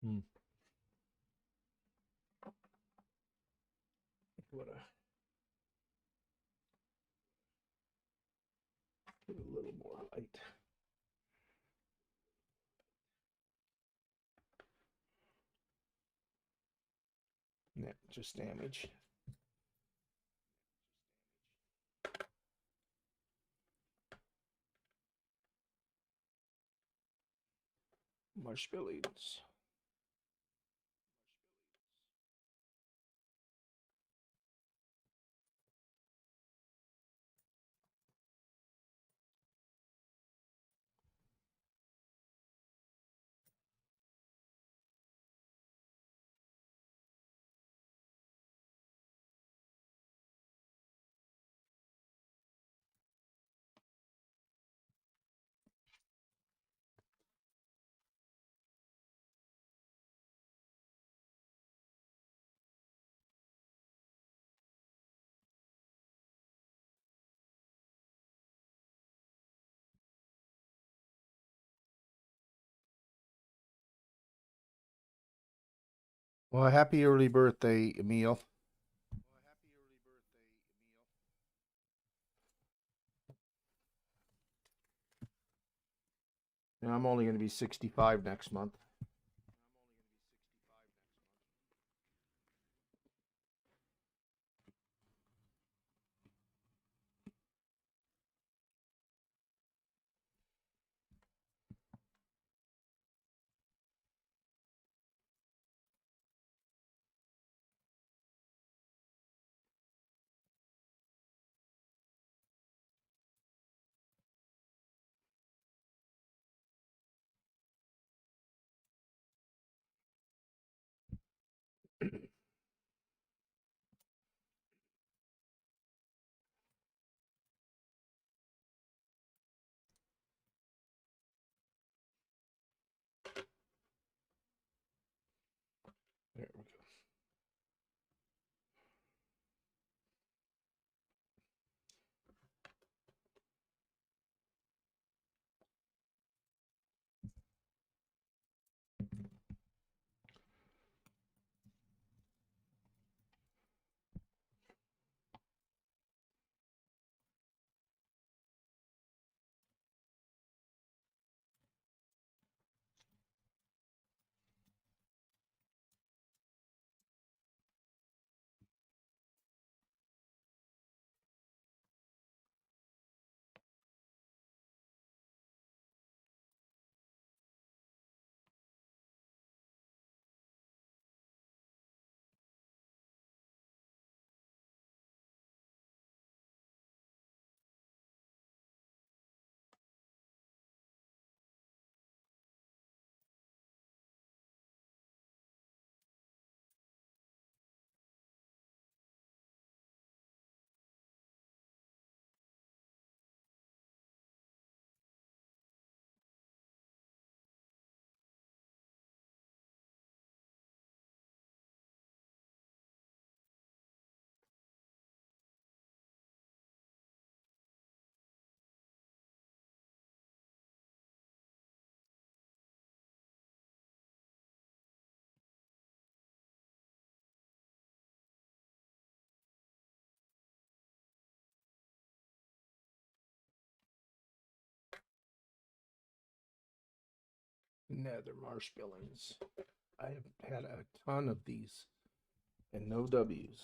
Hmm. What a little more light. Yeah, just damage. Marshmallows. Well, happy early birthday, Emil. And I'm only going to be 65 next month. There we go. Nether marshmallows. I have had a ton of these and no W's.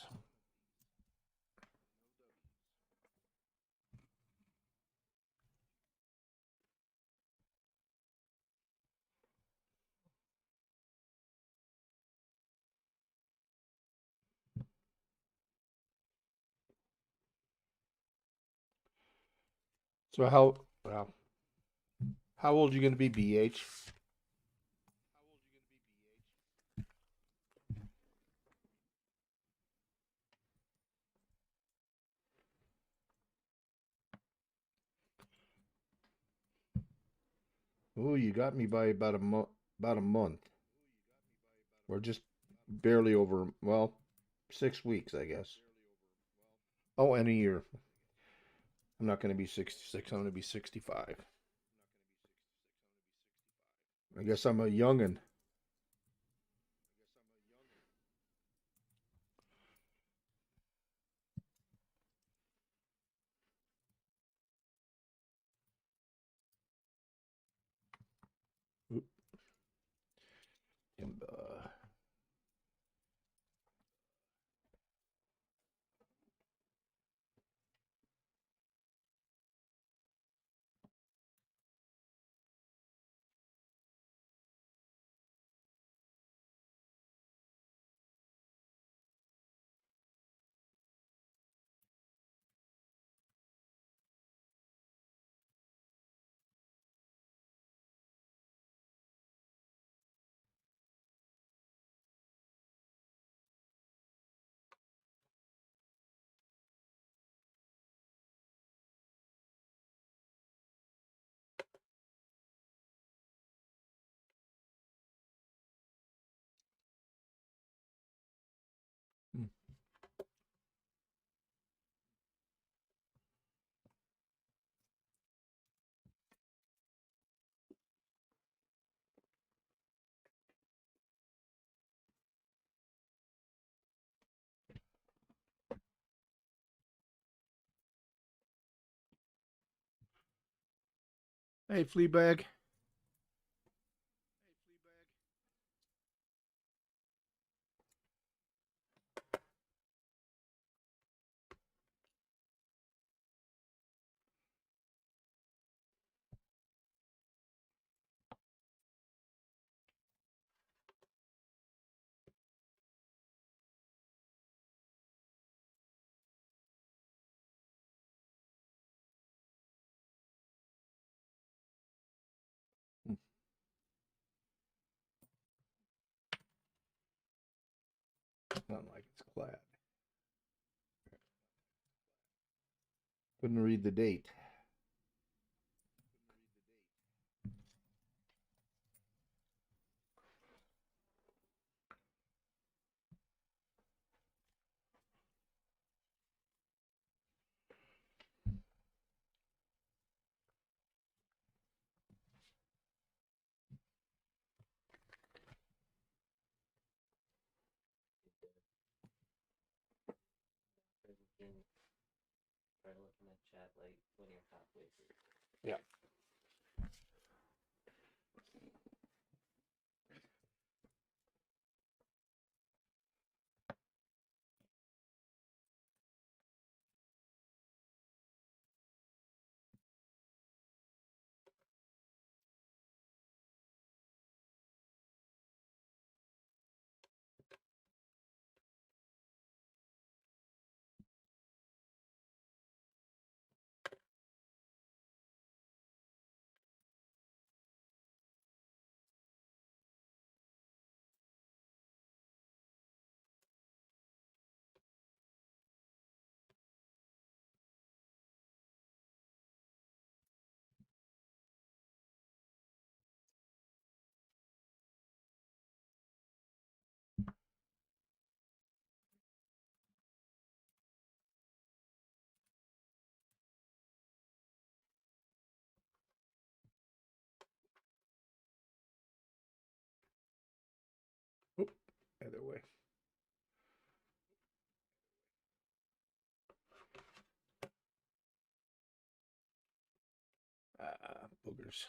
So how old are you going to be, BH? Oh, you got me by about a month. About a month. We're just barely over. Well, 6 weeks, I guess. Oh, and a year. I'm not going to be 66. I'm going to be 65. I guess I'm a youngin. Oop, and, hmm, hey, Fleabag. Hmm, not like it's clad. Couldn't read the date. Or we can start looking at chat like when you're halfway through. Yeah. Oop, other way. Boogers.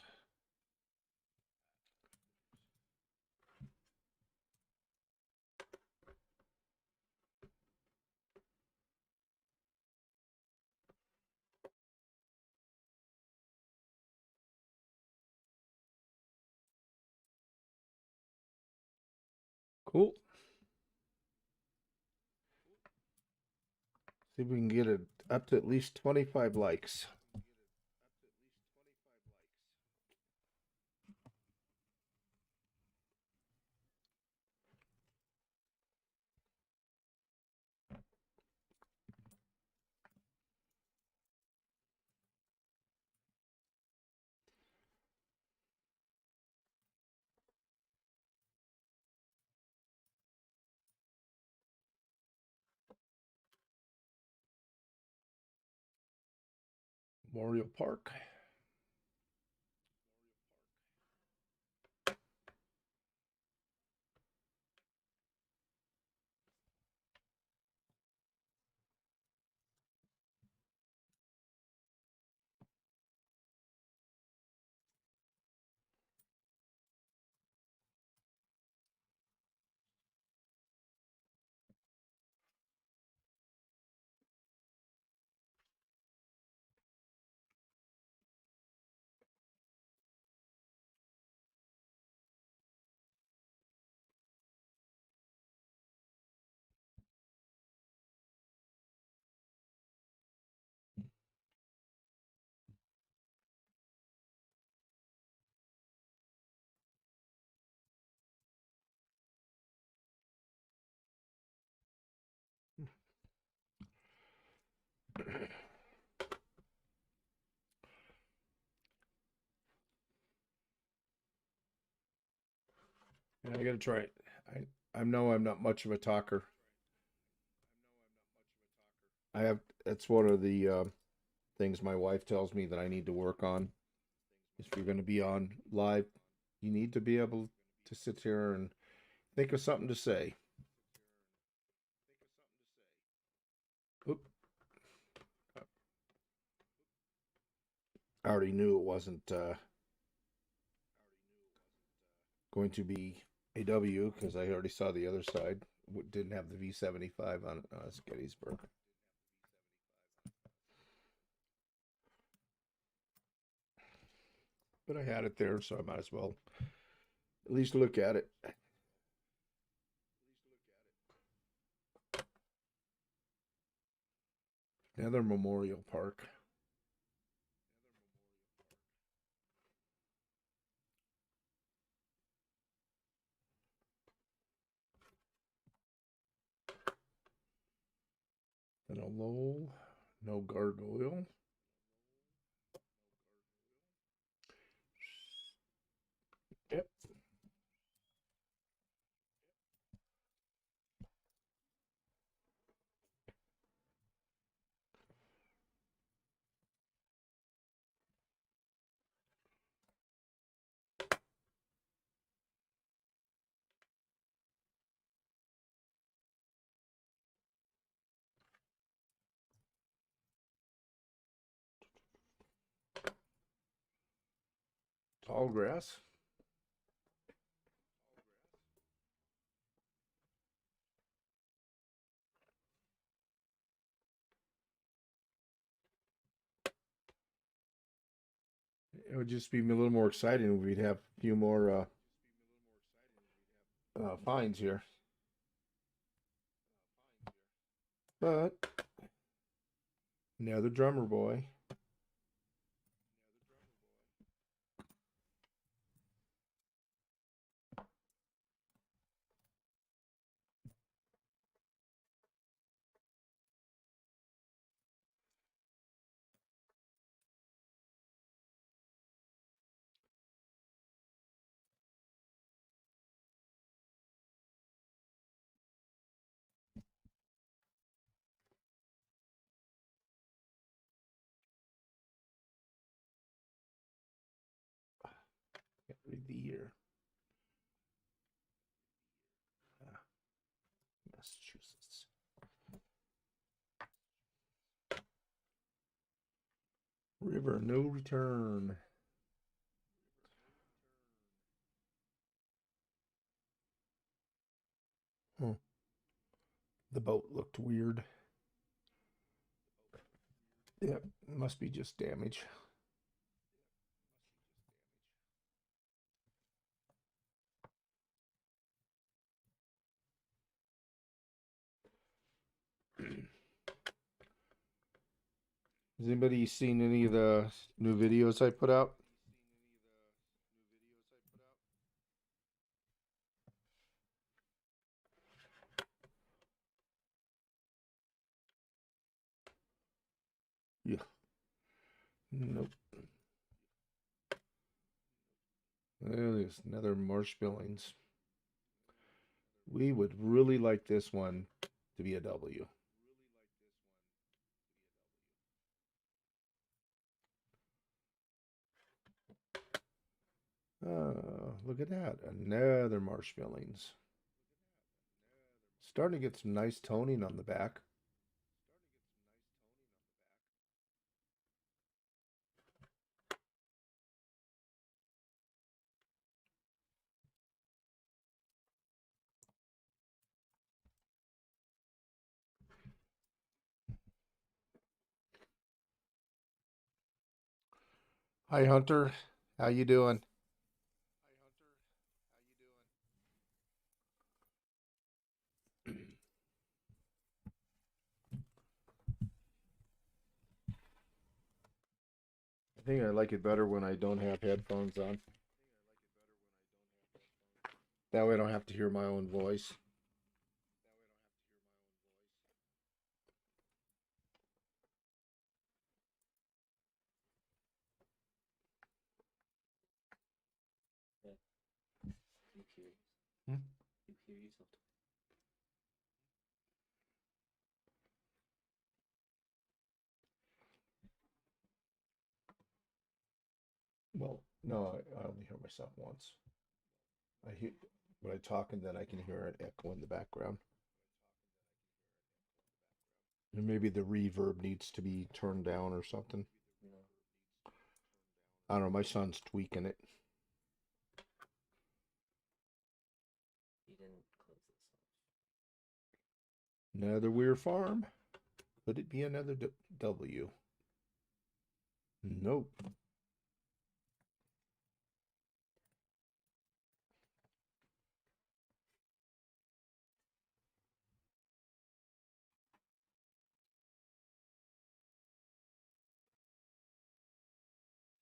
Cool. See if we can get it up to at least 25 likes. Memorial Park. Yeah, I gotta try it. I know I'm not much of a talker. I have that's one of the things my wife tells me that I need to work on. If you're going to be on live, you need to be able to sit here and think of something to say. Oop, I already knew it wasn't going to be a W because I already saw the other side. Didn't have the V75 on it. Oh, that's Gettysburg. But I had it there, so I might as well at least look at it. Another Memorial Park. And a Lowell, no gargoyle. Yep. Tall grass. It would just be a little more exciting if we'd have a few more finds here. But now the drummer boy. Can't read the year. Ah, Massachusetts. River no return. Hmm. The boat looked weird. Yep, must be just damage. Has anybody seen any of the new videos I put out? Yeah. Nope. There's another marshmallowings. We would really like this one to be a W. Look at that. Another marshmallowings. Starting to get some nice toning on the back. Hi Hunter, how you doing? I think I like it better when I don't have headphones on. That way I don't have to hear my own voice. Yeah. You hear Hmm? you hear yourself. Well, no, I only hear myself once. I hear when I talk and then I can hear an echo in the background. And maybe the reverb needs to be turned down or something. You know, I don't know, my son's tweaking it. you didn't close this off. Another Weir Farm. Could it be another W? Nope.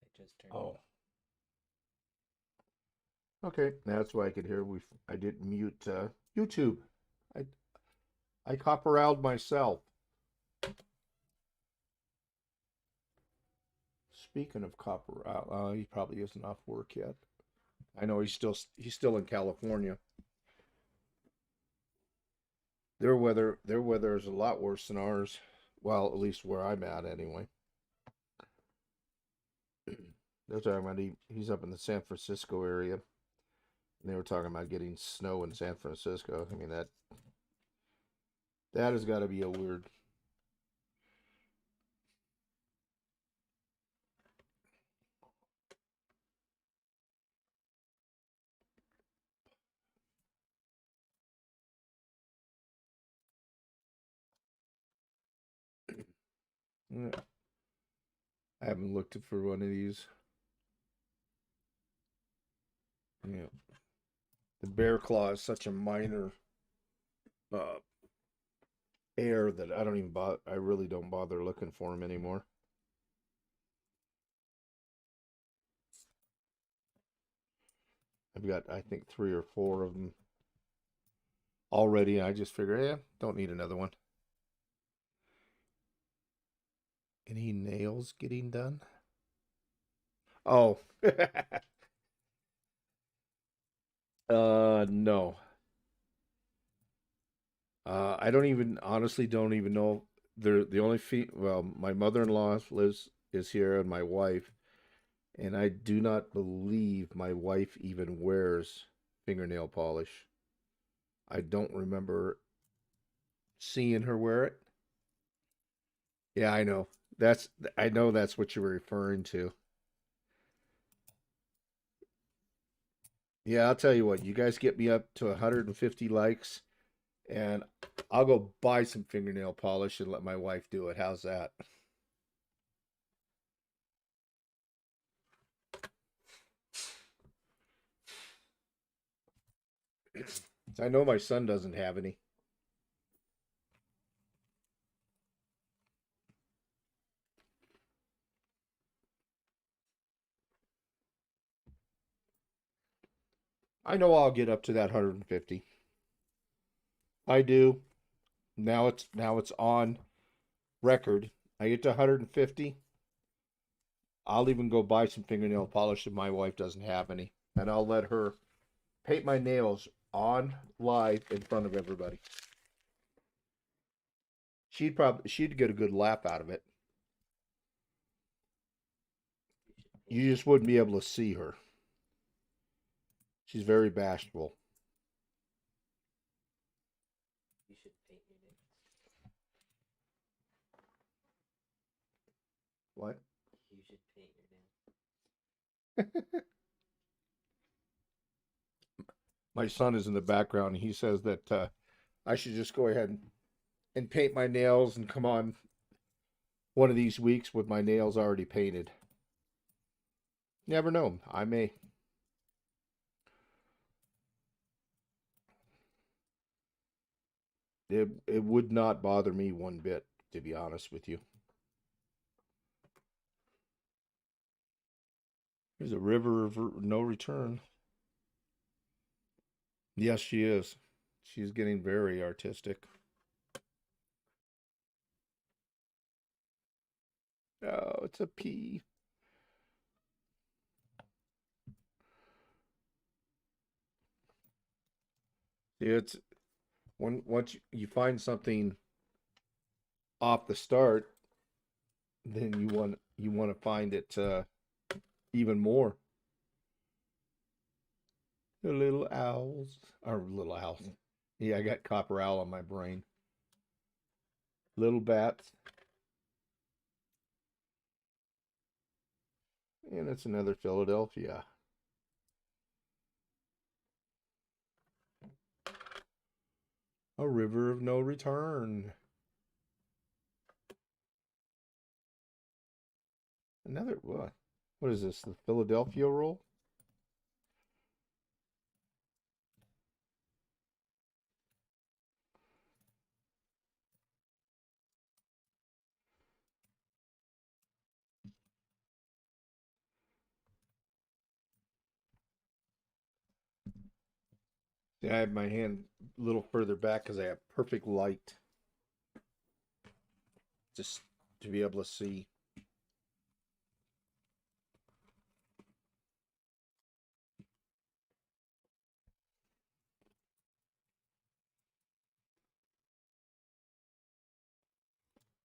I just turned it Oh, off. okay. That's why I could hear. I didn't mute YouTube. I I copper-owled myself. Speaking of copper-owl, he probably isn't off work yet. I know he's still in California. Their weather is a lot worse than ours. Well, at least where I'm at anyway. They're talking about he's up in the San Francisco area. And they were talking about getting snow in San Francisco. I mean that has got to be a weird. Yeah, I haven't looked for one of these. Yeah, the bear claw is such a minor uh, air that I don't even bother. I really don't bother looking for them anymore. I've got I think 3 or 4 of them already. I just figure, yeah, don't need another one. Any nails getting done? Oh, no. I don't even honestly don't even know. They're the only well, my mother-in-law lives is here and my wife, and I do not believe my wife even wears fingernail polish. I don't remember seeing her wear it. Yeah, I know. I know that's what you were referring to. Yeah, I'll tell you what, you guys get me up to 150 likes and I'll go buy some fingernail polish and let my wife do it. How's that? I know my son doesn't have any. I know I'll get up to that 150. I do. Now it's on record. I get to 150. I'll even go buy some fingernail polish if my wife doesn't have any, and I'll let her paint my nails on live in front of everybody. She'd get a good laugh out of it. You should paint You just wouldn't be able to see her. She's very bashful. you should paint your nails. What? You should paint your nails. My son is in the background. And he says that I should just go ahead and paint my nails and come on one of these weeks with my nails already painted. Never know. I may. It would not bother me one bit, to be honest with you. There's a river of no return. Yes, she is. She's getting very artistic. Oh, it's a P. See, it's once you find something off the start, then you want to find it even more. The little owls, or little owls. Yeah, I got copper owl on my brain. Little bats, and it's another Philadelphia. A river of no return. Another what? What is this? The Philadelphia roll? Yeah, I have my hand a little further back because I have perfect light, just to be able to see.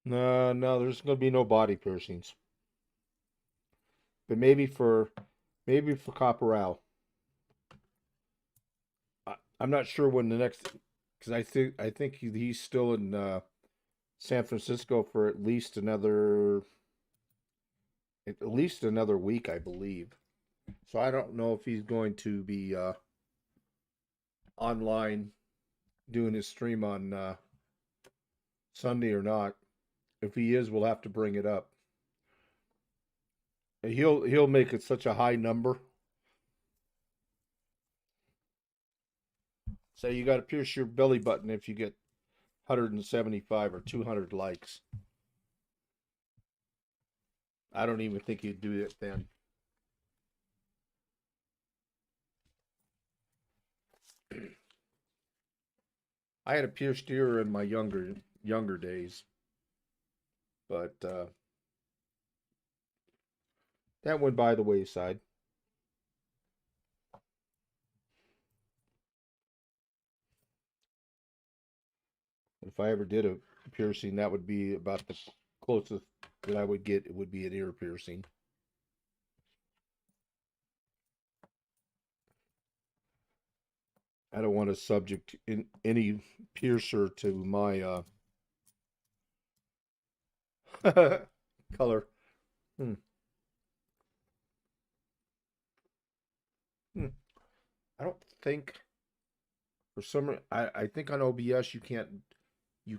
No, no, there's gonna be no body piercings, but maybe for Copper Owl. I'm not sure when the next, because I think he's still in San Francisco for at least another week, I believe. So I don't know if he's going to be online doing his stream on Sunday or not. If he is, we'll have to bring it up. He'll make it such a high number. Say you got to pierce your belly button if you get 175 or 200 likes. I don't even think he'd do it then. I had a pierced ear in my younger days, but that went by the wayside. If I ever did a piercing, that would be about the closest that I would get. It would be an ear piercing. I don't want to subject in any piercer to my color. Hmm. Hmm. I don't think for some I think on OBS you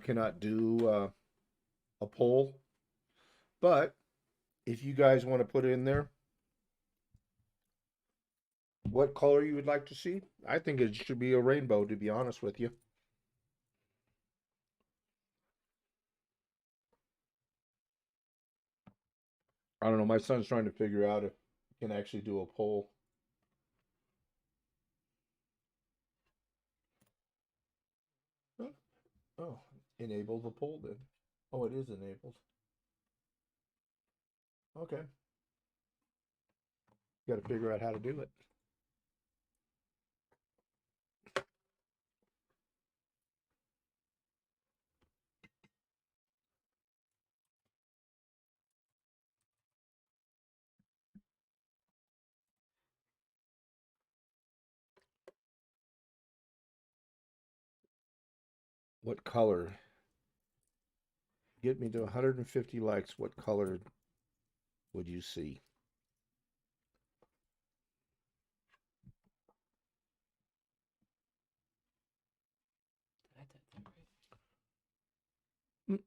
cannot do a poll, but if you guys want to put in there what color you would like to see, I think it should be a rainbow, to be honest with you. I don't know. My son's trying to figure out if he can actually do a poll. Enable the poll then. Oh, it is enabled. Okay. Got to figure out how to do it. What color? Get me to 150 likes. What color would you see? Did I type that right?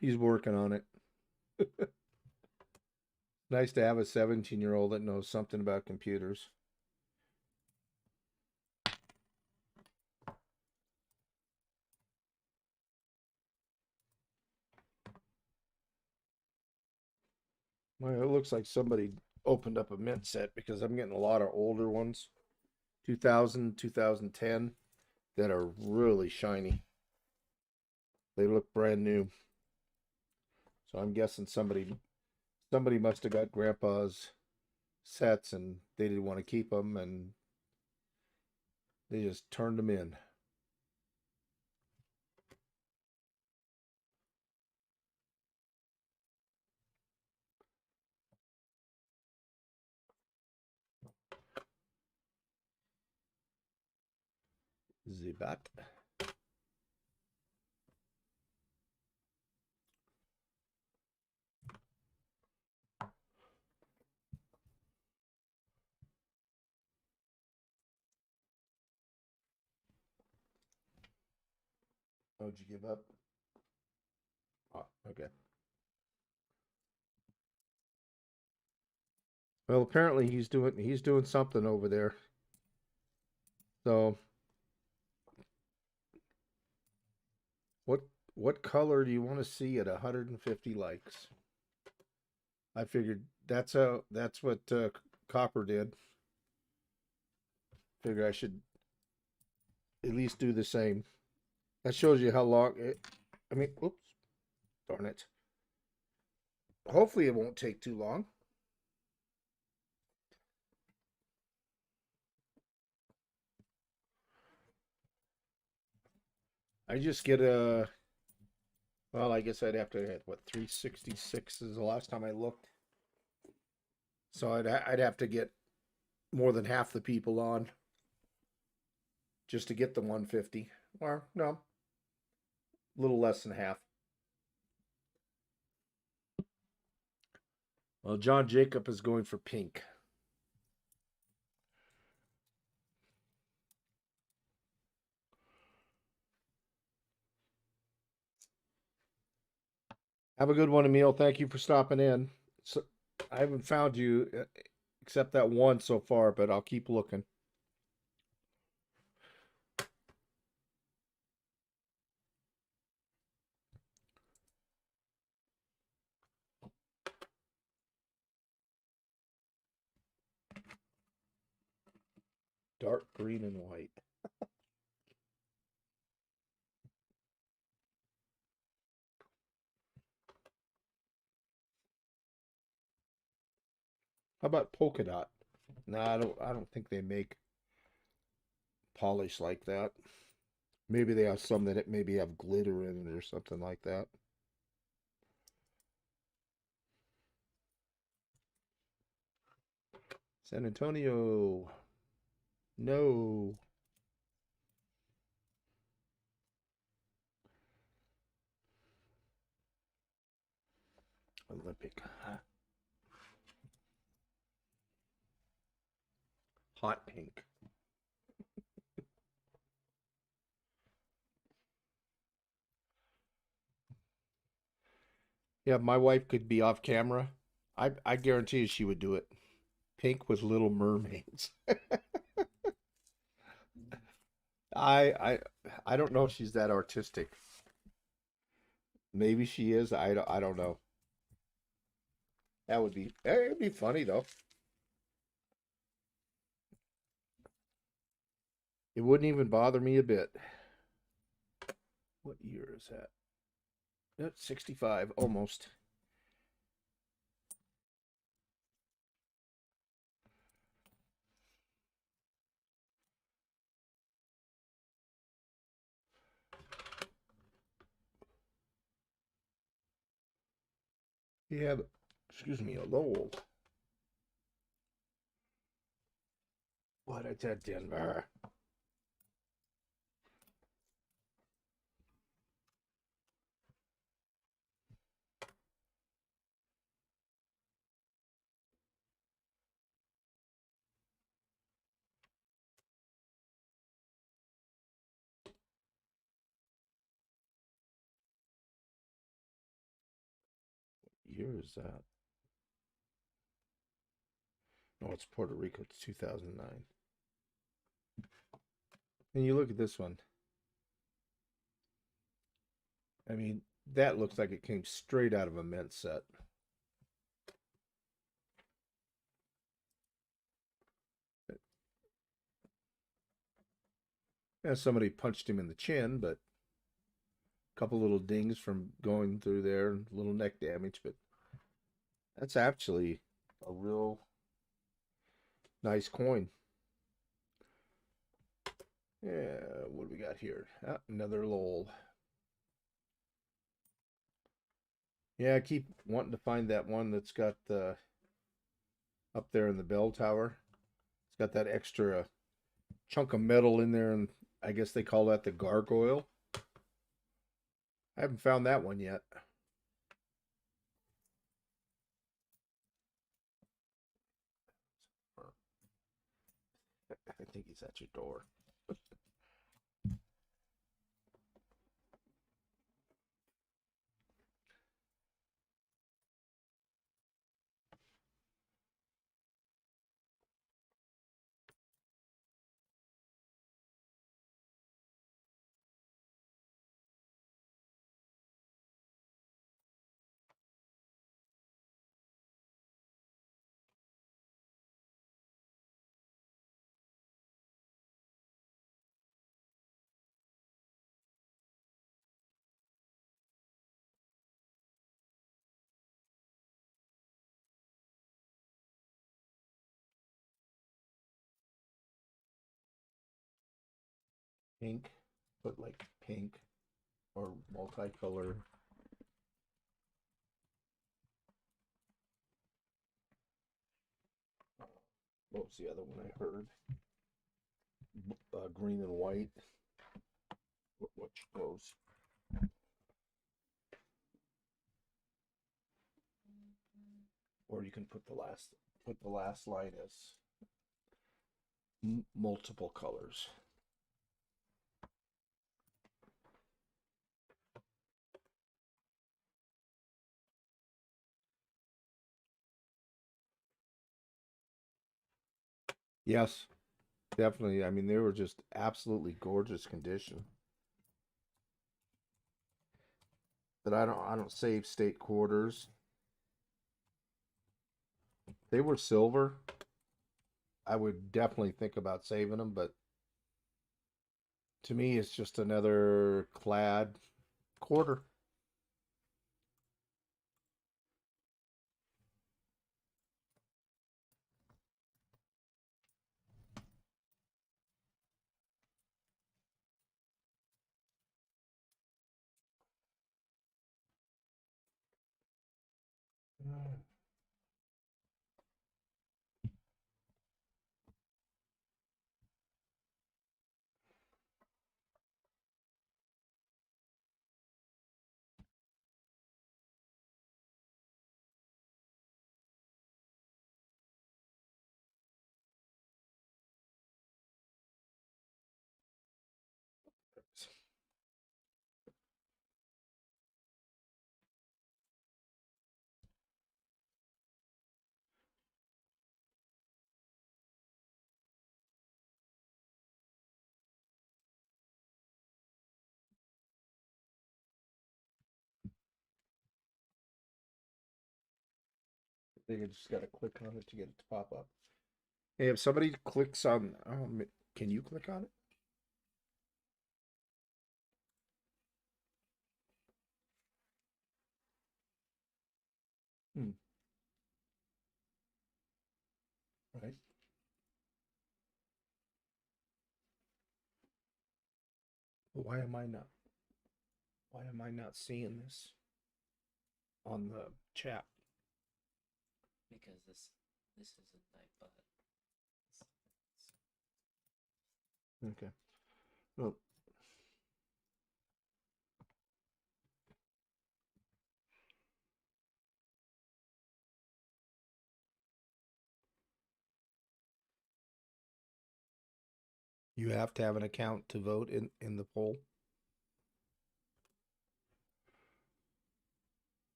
He's working on it. Nice to have a 17-year-old that knows something about computers. Well, it looks like somebody opened up a mint set because I'm getting a lot of older ones, 2000, 2010, that are really shiny. They look brand new. So I'm guessing somebody must have got grandpa's sets and they didn't want to keep them and they just turned them in. Zibat. Oh, did you give up? Oh, okay. Well, apparently he's doing something over there. So what what color do you want to see at 150 likes? I figured that's what Copper did. Figure I should at least do the same. That shows you how long it. I mean, oops, darn it. Hopefully, it won't take too long. I just get a. Well, I guess I'd have to hit what 366 is the last time I looked. So I'd have to get more than half the people on just to get the 150. Or no, a little less than half. Well, John Jacob is going for pink. Have a good one, Emil. Thank you for stopping in. So, I haven't found you except that one so far, but I'll keep looking. Dark green and white. How about polka dot? No, I don't think they make polish like that. Maybe they have some that maybe have glitter in it or something like that. San Antonio. No. Olympic. Hot pink. Yeah, my wife could be off camera. I guarantee you she would do it. Pink with little mermaids. I I I don't know if she's that artistic. Maybe she is. I don't know. That would be it'd be funny though. It wouldn't even bother me a bit. What year is that? That's 65, almost. Yeah, excuse me, a Lowell. What I said, Denver. What year is that? No, it's Puerto Rico. It's 2009. And you look at this one. I mean, that looks like it came straight out of a mint set. Yeah, somebody punched him in the chin, but a couple little dings from going through there, and little neck damage. But that's actually a real nice coin. Yeah, what do we got here? Ah, another Lowell. Yeah, I keep wanting to find that one that's got up there in the bell tower. It's got that extra chunk of metal in there, and I guess they call that the gargoyle. I haven't found that one yet. I think he's at your door. Pink, put like pink or multicolor. What was the other one I heard? Green and white. Which goes? Or you can put the last line as multiple colors. Yes, definitely. I mean, they were just absolutely gorgeous condition. But I don't save state quarters. They were silver. I would definitely think about saving them, but to me, it's just another clad quarter. They just got to click on it to get it to pop up. Hey, if somebody clicks on, can you click on it? Right. Why am I not? Why am I not seeing this on the chat? Because this isn't Nightbot. Okay. Well, you have to have an account to vote in the poll.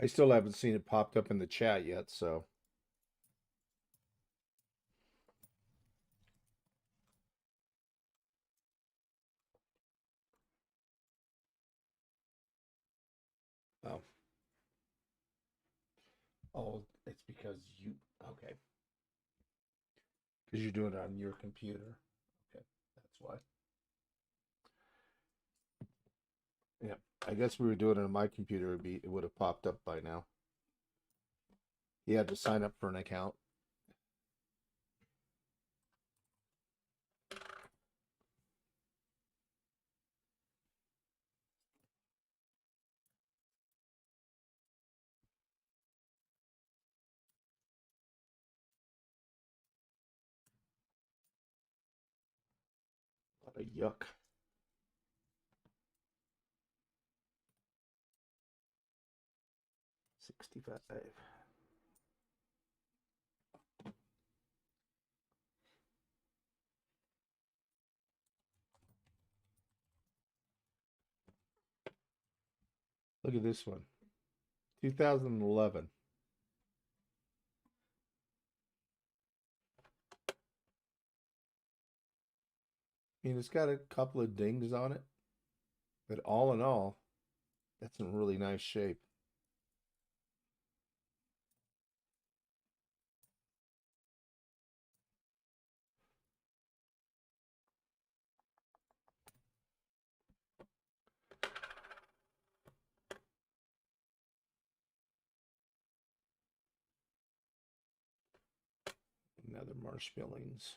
I still haven't seen it popped up in the chat yet, so. Oh. Oh, it's because you, okay. Because you're doing it on your computer. Okay, that's why. Yeah, I guess we were doing it on my computer. It would have popped up by now. You had to sign up for an account. What a yuck. $65. Look at this one. 2011. I mean, it's got a couple of dings on it, but all in all, that's in really nice shape. Another marshmallowings.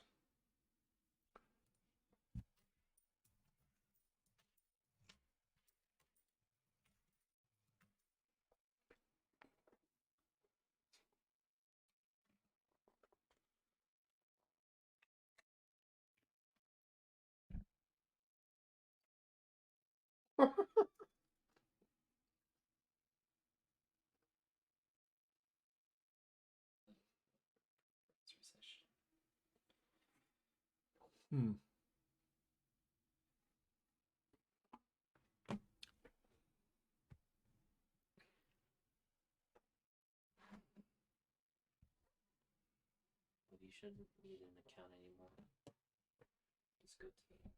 It's recession. Hmm. Well, you shouldn't need an account anymore. Just go to get it.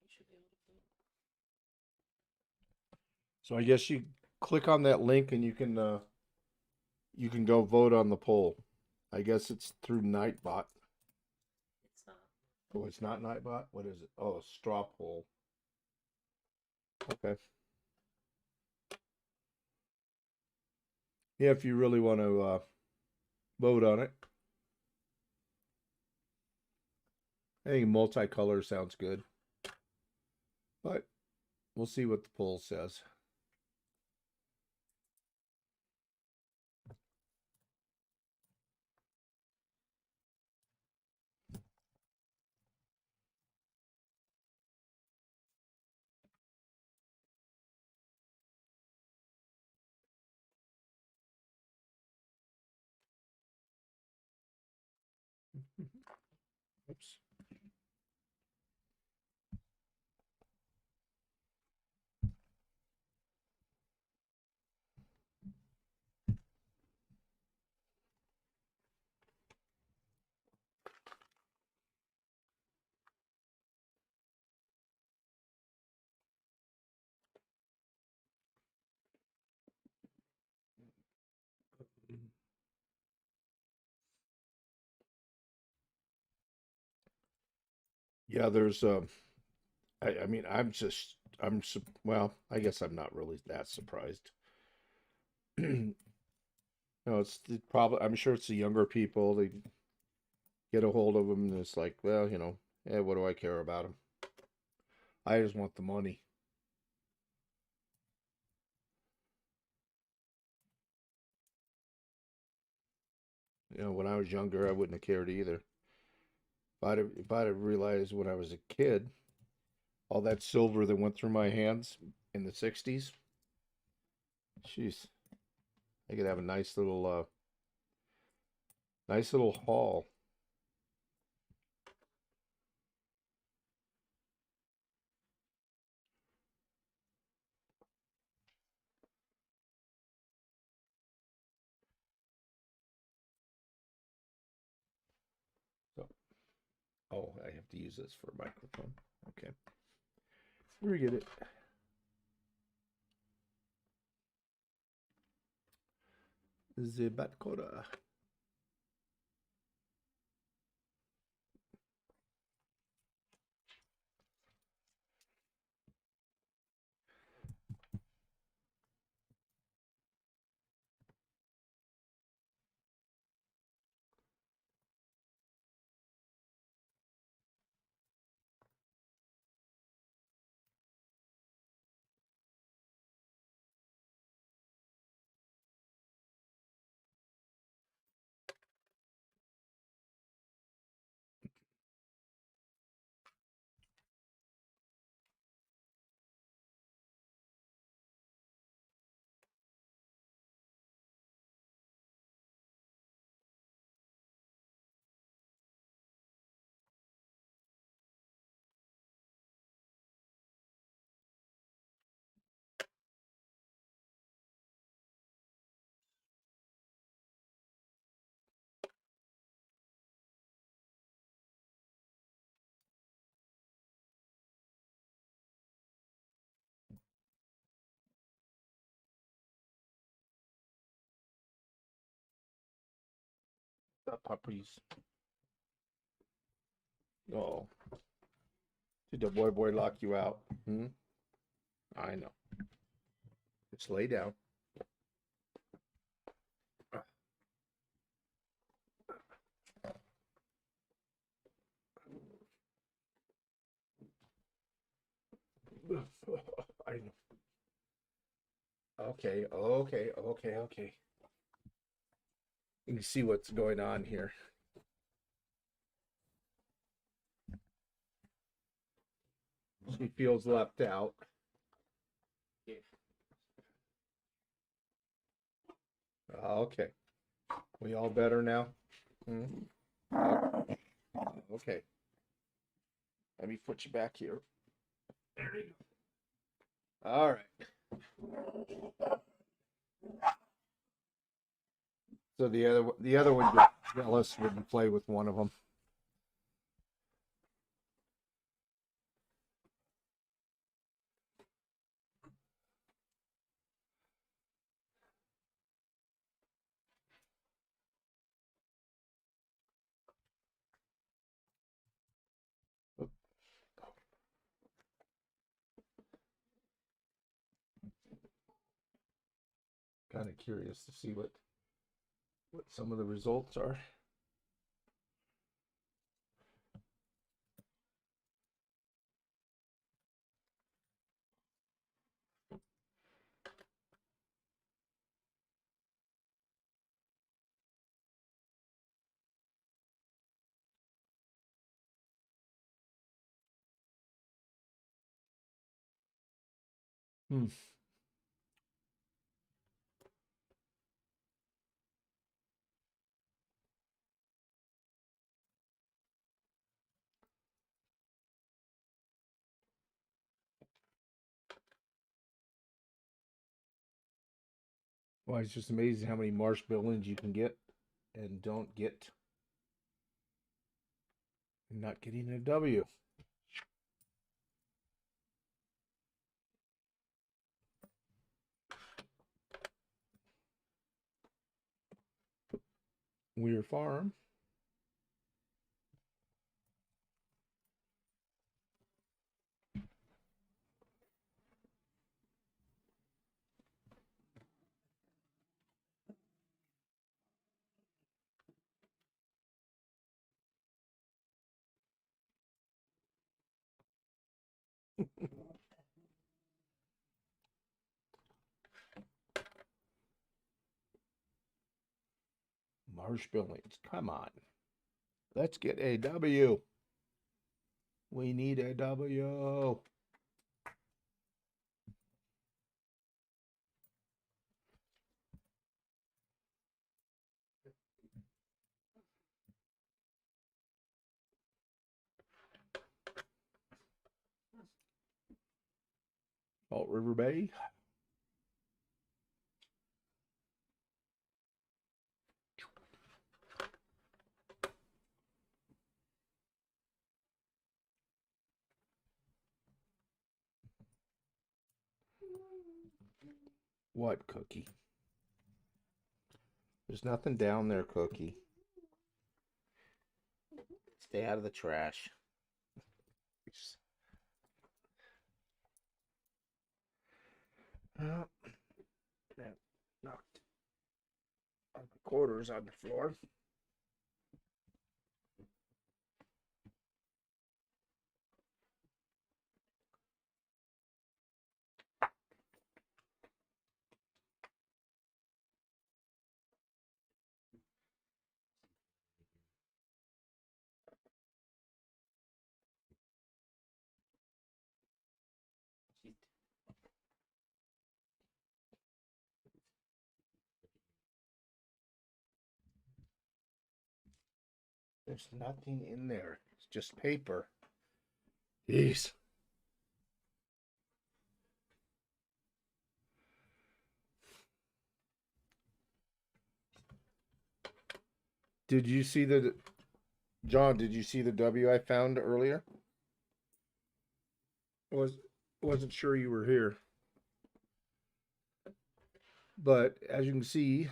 You should be able to vote. So I guess you click on that link and you can go vote on the poll. I guess it's through Nightbot. It's not. Oh, it's not Nightbot? What is it? Oh, straw poll. Okay. Yeah, if you really want to vote on it. I think multicolor sounds good. But we'll see what the poll says. Oops. Yeah, there's I mean, I'm just well, I guess I'm not really that surprised. No, probably, I'm sure it's the younger people. They get a hold of them and it's like, well, what do I care about them? I just want the money. When I was younger, I wouldn't have cared either. If I'd have realized when I was a kid, all that silver that went through my hands in the '60s, jeez, I could have a nice little haul. So, oh, I have to use this for a microphone. Okay, forget it. The Batcoda. The puppies. Oh, did the boy lock you out? Hmm? I know. Just lay down. I know. Okay, okay, okay, okay. You can see what's going on here. She feels left out. Okay. We all better now? Hmm? Okay. Let me put you back here. There you go. All right. So the other one got jealous, wouldn't play with one of them. Kind of curious to see what some of the results are. Hmm. Well, it's just amazing how many marsh buildings you can get and don't get, and not getting a W. Weir Farm. Marsh Billings, come on. Let's get a W. We need a W. Salt River Bay. What, Cookie? There's nothing down there, Cookie. Stay out of the trash. Oh, that knocked all the quarters on the floor. There's nothing in there. It's just paper. Jeez. Did you see the John, did you see the W I found earlier? Wasn't sure you were here. But as you can see,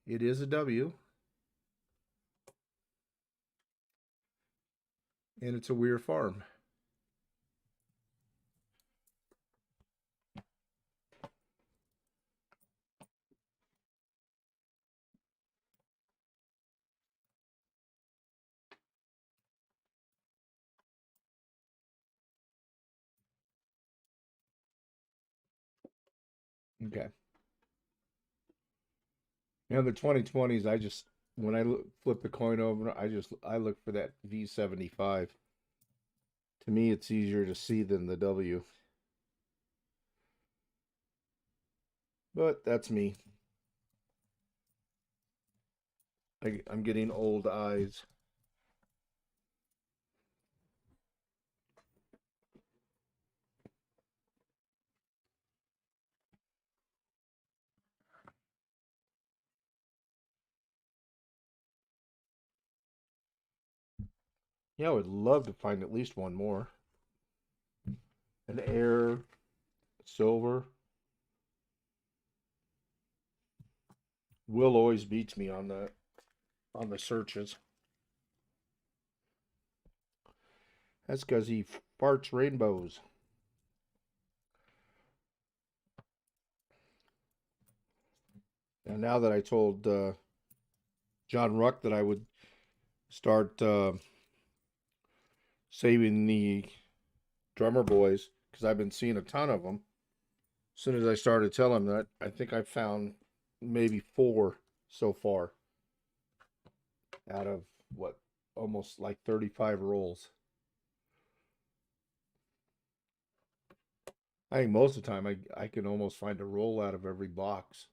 it is a W. And it's a Weir farm. Okay. Now the 2020s, I just when I flip the coin over, I look for that V75. To me, it's easier to see than the W. But that's me. I'm getting old eyes. Yeah, I would love to find at least one more. An air, silver. Will always beats me on the searches. That's because he farts rainbows. And now that I told John Ruck that I would start saving the drummer boys, because I've been seeing a ton of them. As soon as I started telling him that, I think I found maybe 4 so far out of what, almost like 35 rolls. I think most of the time I can almost find a roll out of every box.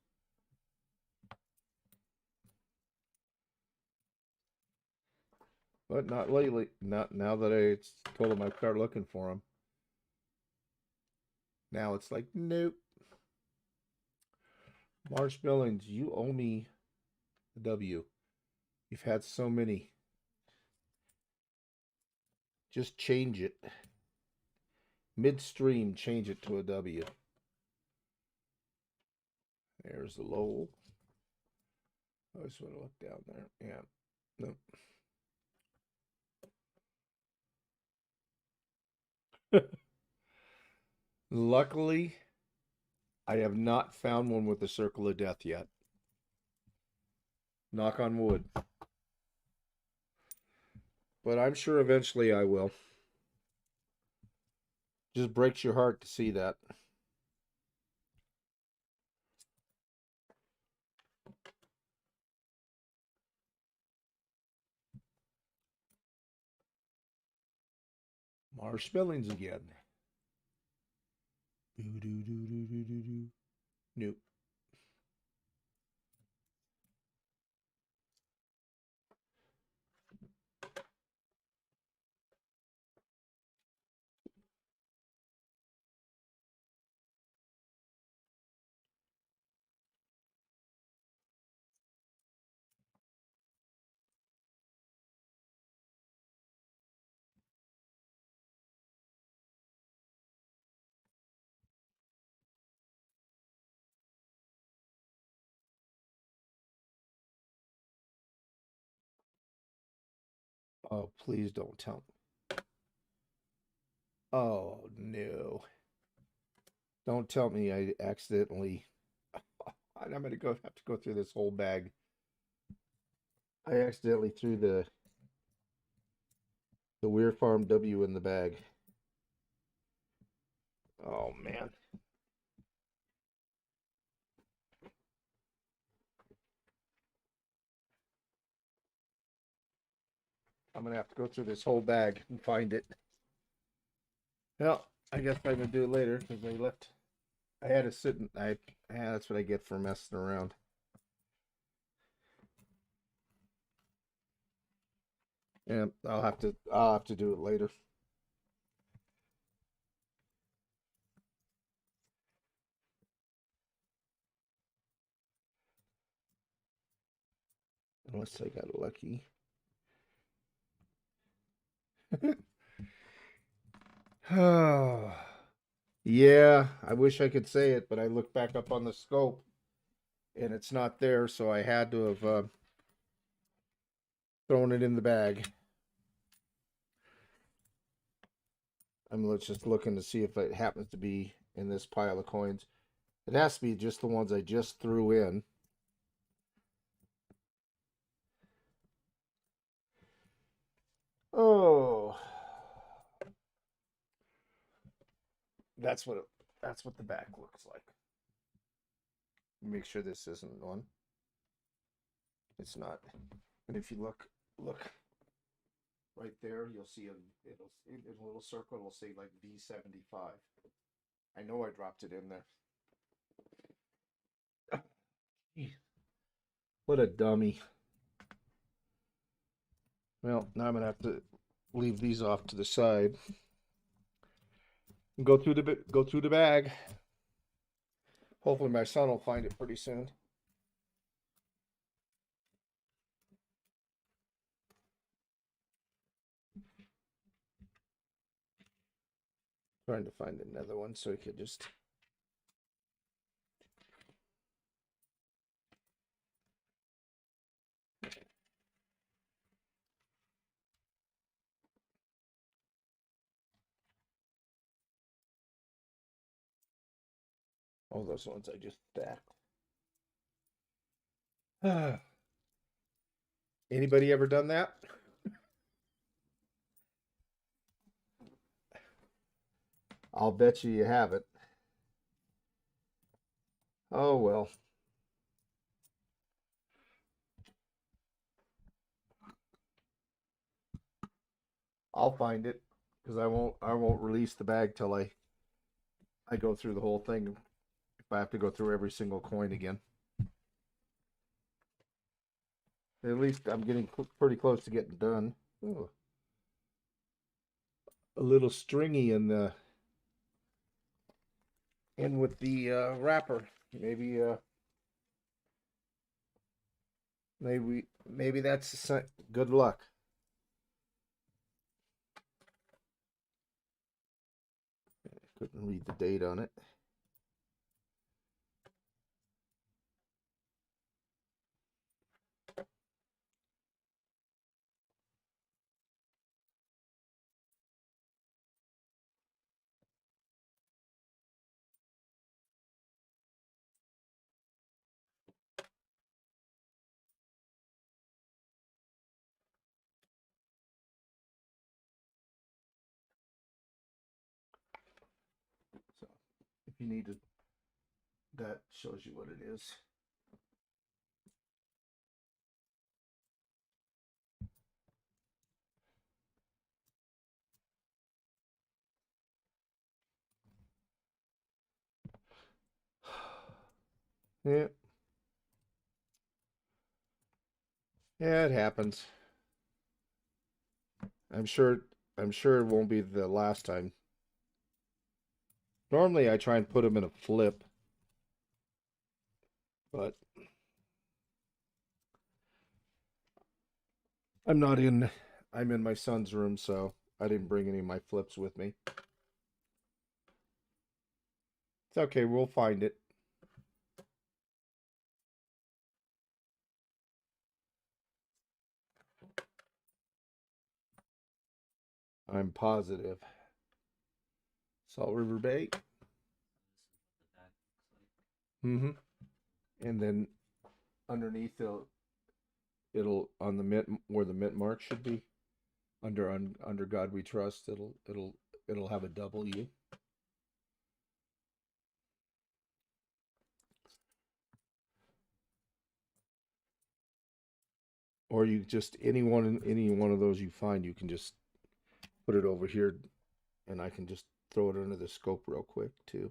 But not lately. Not now that I told him I'd start looking for him. Now it's like, nope. Marsh Billings, you owe me a W. You've had so many. Just change it. Midstream, change it to a W. There's the Lowell. I just want to look down there. Yeah. Nope. Luckily, I have not found one with the circle of death yet. Knock on wood. But I'm sure eventually I will. Just breaks your heart to see that. Marshmallings again. Do do do do do do do. Nope. Oh, please don't tell me. Oh no. Don't tell me I accidentally. I'm gonna have to go through this whole bag. I accidentally threw the Weir Farm W in the bag. Oh man. I'm gonna have to go through this whole bag and find it. Well, I guess I'm gonna do it later because I left. I had to sit and yeah, that's what I get for messing around. Yeah, I'll have to do it later. Unless I got lucky. Yeah, I wish I could say it, but I looked back up on the scope and it's not there, so I had to have thrown it in the bag. I'm just looking to see if it happens to be in this pile of coins. It has to be just the ones I just threw in. Oh, that's what the back looks like. Make sure this isn't one. It's not. And if you look right there, you'll see it'll in a little circle. It'll say like V75. I know I dropped it in there. What a dummy. Well, now I'm gonna have to leave these off to the side and go through the bag. Hopefully, my son will find it pretty soon. Trying to find another one so he could just. Oh, those ones I just stacked. Anybody ever done that? I'll bet you haven't. Oh well. I'll find it because I won't release the bag till I go through the whole thing. If I have to go through every single coin again. At least I'm getting pretty close to getting done. Ooh, a little stringy in with the wrapper. Maybe that's good luck. Couldn't read the date on it. you need to, that shows you what it is. Yeah. Yeah, it happens. I'm sure I'm sure it won't be the last time. Normally I try and put them in a flip, but I'm not in I'm in my son's room, so I didn't bring any of my flips with me. It's okay, we'll find it. I'm positive. Salt River Bay. Mm-hmm. And then underneath it'll on the mint where the mint mark should be under God We Trust. It'll have a W. Or you just any one of those you find, you can just put it over here, and I can just throw it under the scope real quick too.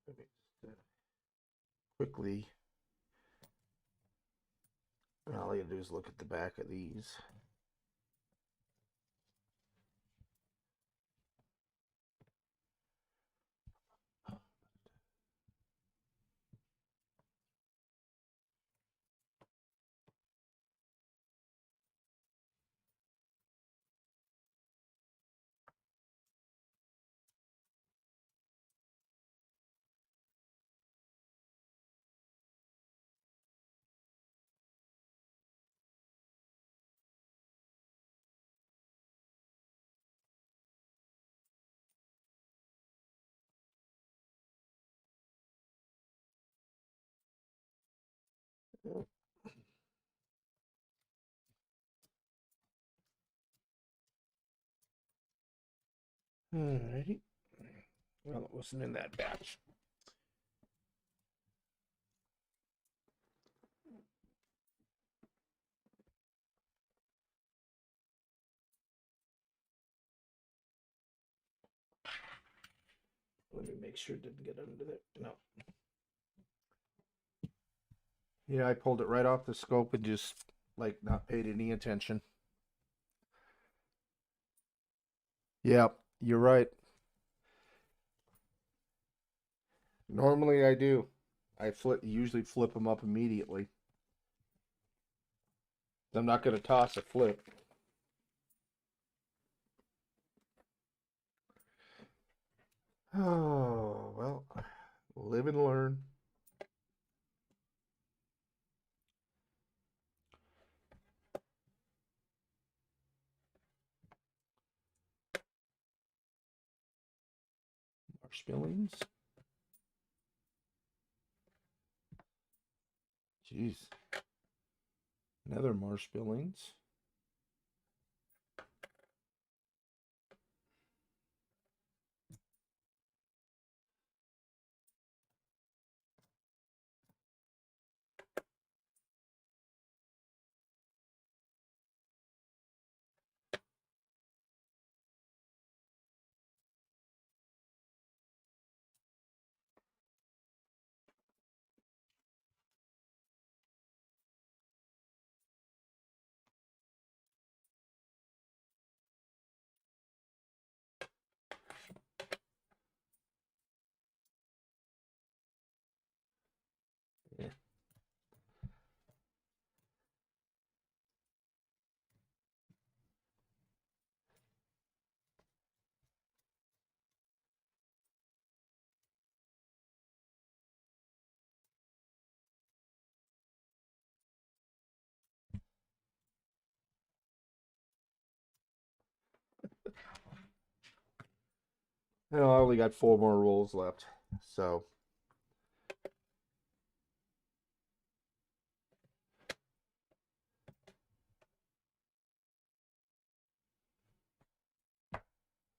Let me just quickly. All you do is look at the back of these. Alrighty. Well, it wasn't in that batch. Let me make sure it didn't get under there. No. Yeah, I pulled it right off the scope and just like not paid any attention. Yeah, you're right. Normally I do. I usually flip them up immediately. I'm not going to toss a flip. Oh, well, live and learn. Marshmallings. Jeez. Another marshmallings. You know, I only got 4 more rolls left, so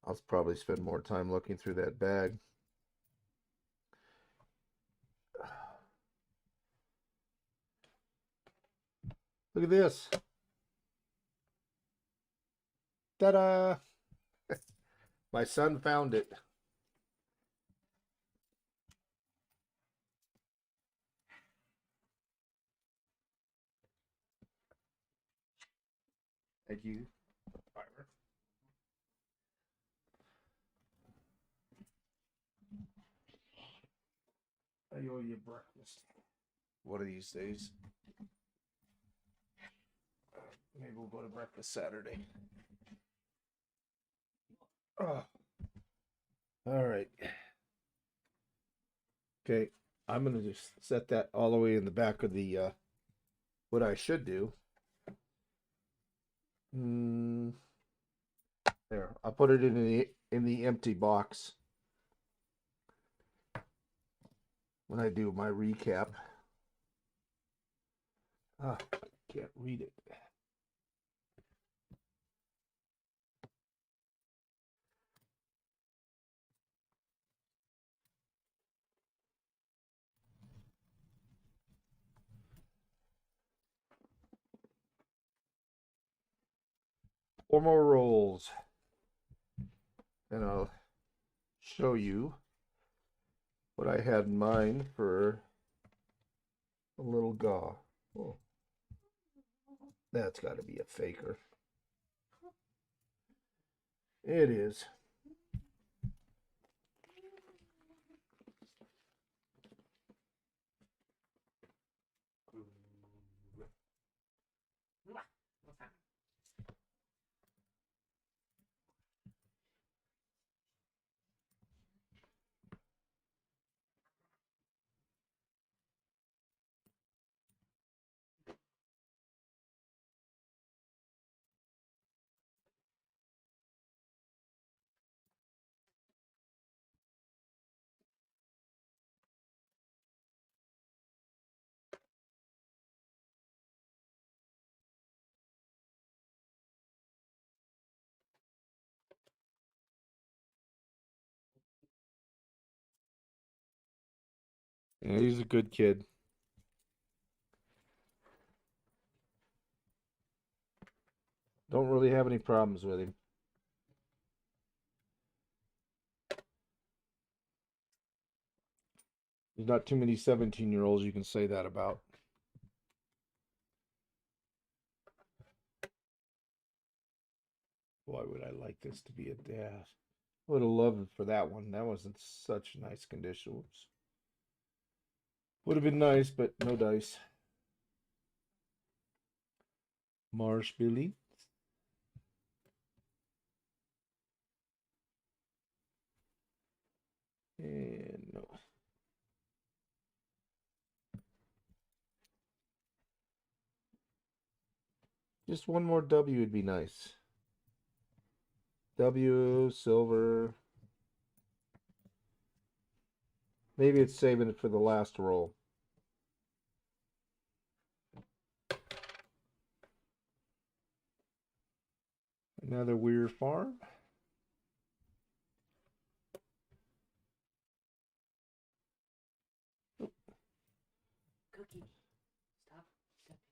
I'll probably spend more time looking through that bag. Look at this. Ta-da! My son found it. Thank you. I owe you breakfast. One of these days. Maybe we'll go to breakfast Saturday. Oh. All right. Okay, I'm gonna just set that all the way in the back of the what I should do. Mm, there, I'll put it in the empty box when I do my recap. Ah, I can't read it. Four more rolls, and I'll show you what I had in mind for a little gaw. Oh, that's got to be a faker. It is. Yeah, he's a good kid. Don't really have any problems with him. There's not too many 17-year-olds you can say that about. Why would I like this to be a dash? I would have loved for that one. That wasn't such nice condition. Whoops. Would have been nice, but no dice. Marsh Billy. And no. Just one more W would be nice. W, silver. Maybe it's saving it for the last roll. Another weird farm. Cookie. Stop stepping.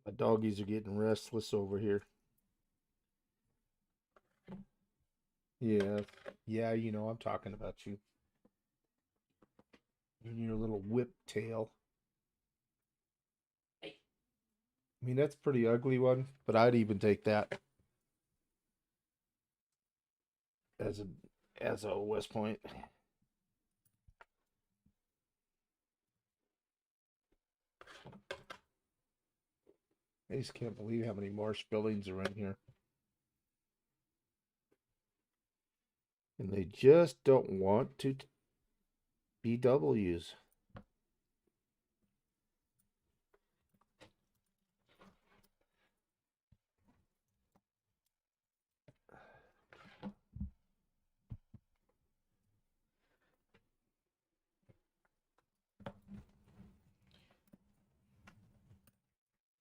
My doggies are getting restless over here. Yeah, yeah, you know, I'm talking about you and your little whip tail. Hey, I mean, that's a pretty ugly one, but I'd even take that as a West Point. I just can't believe how many marsh buildings are in here. And they just don't want to be W's.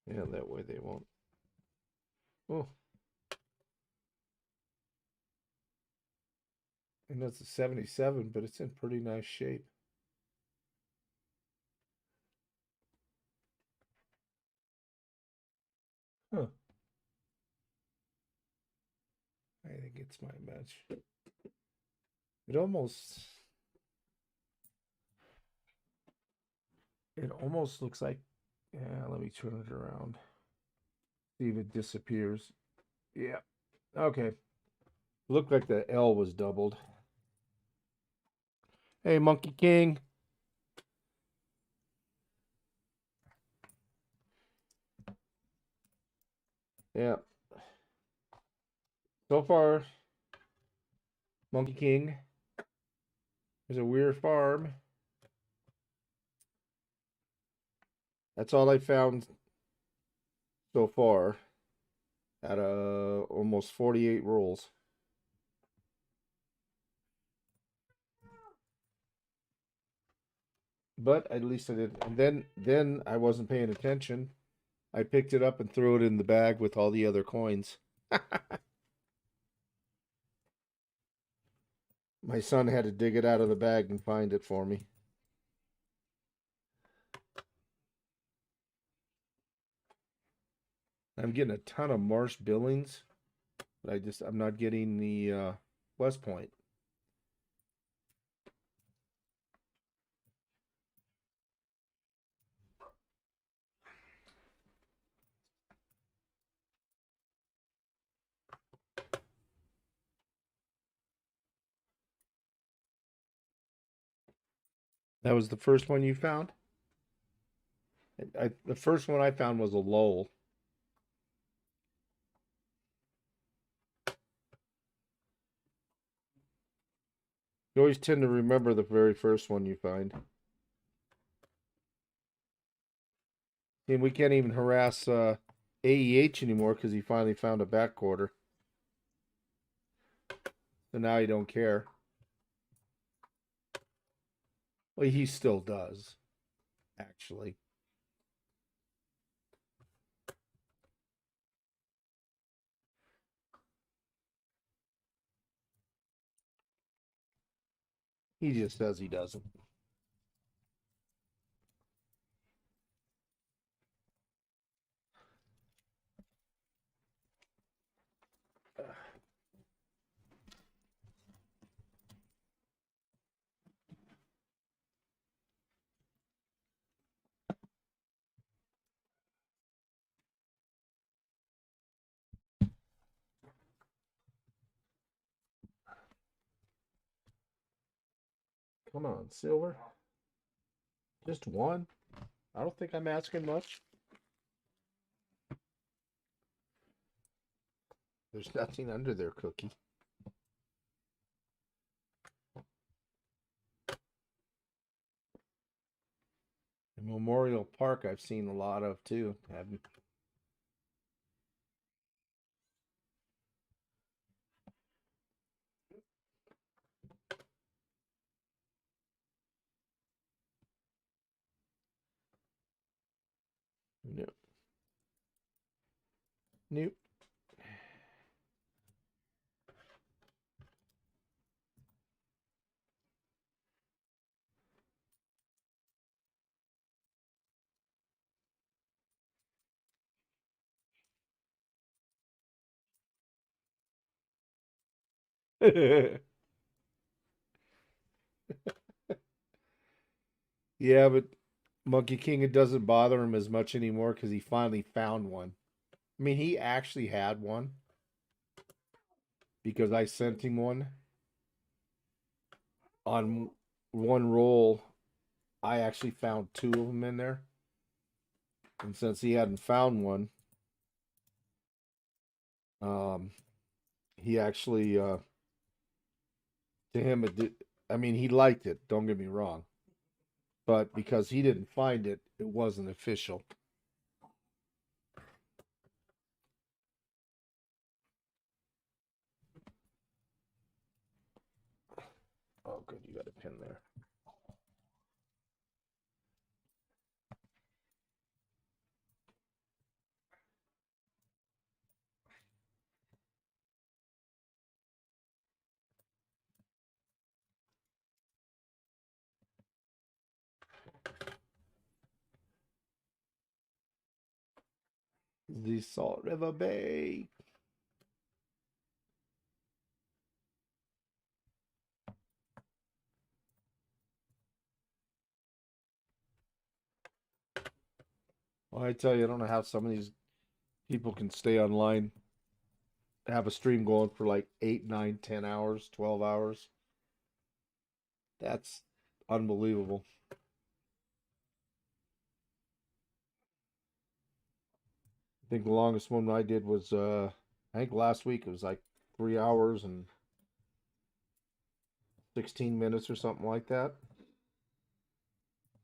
Yeah, that way they won't. Oh, and that's a 77, but it's in pretty nice shape. Huh. I think it's my match. It almost looks like, yeah, let me turn it around. See if it disappears. Yeah. Okay. Looked like the L was doubled. Hey, Monkey King. Yeah. So far, Monkey King is a weird farm. That's all I found so far out of almost 48 rolls. But at least I did. And then I wasn't paying attention. I picked it up and threw it in the bag with all the other coins. My son had to dig it out of the bag and find it for me. I'm getting a ton of Marsh Billings, but I'm not getting the West Point. That was the first one you found? The first one I found was a Lowell. You always tend to remember the very first one you find. And we can't even harass AEH anymore because he finally found a back quarter. So now he don't care. Well, he still does, actually. He just says he doesn't. Come on, silver. Just one? I don't think I'm asking much. There's nothing under there, Cookie. And Memorial Park, I've seen a lot of too. Haven't. Nope. Nope. Yeah, but Monkey King, it doesn't bother him as much anymore because he finally found one. I mean, he actually had one because I sent him one on one roll. I actually found two of them in there, and since he hadn't found one, um, he actually to him it did. I mean, he liked it. Don't get me wrong, but because he didn't find it, it wasn't official. Oh, good, you got a pin there. The Salt River Bay. Well, I tell you, I don't know how some of these people can stay online, have a stream going for like 8, 9, 10 hours, 12 hours. That's unbelievable. I think the longest one I did was I think last week it was like 3 hours and 16 minutes or something like that.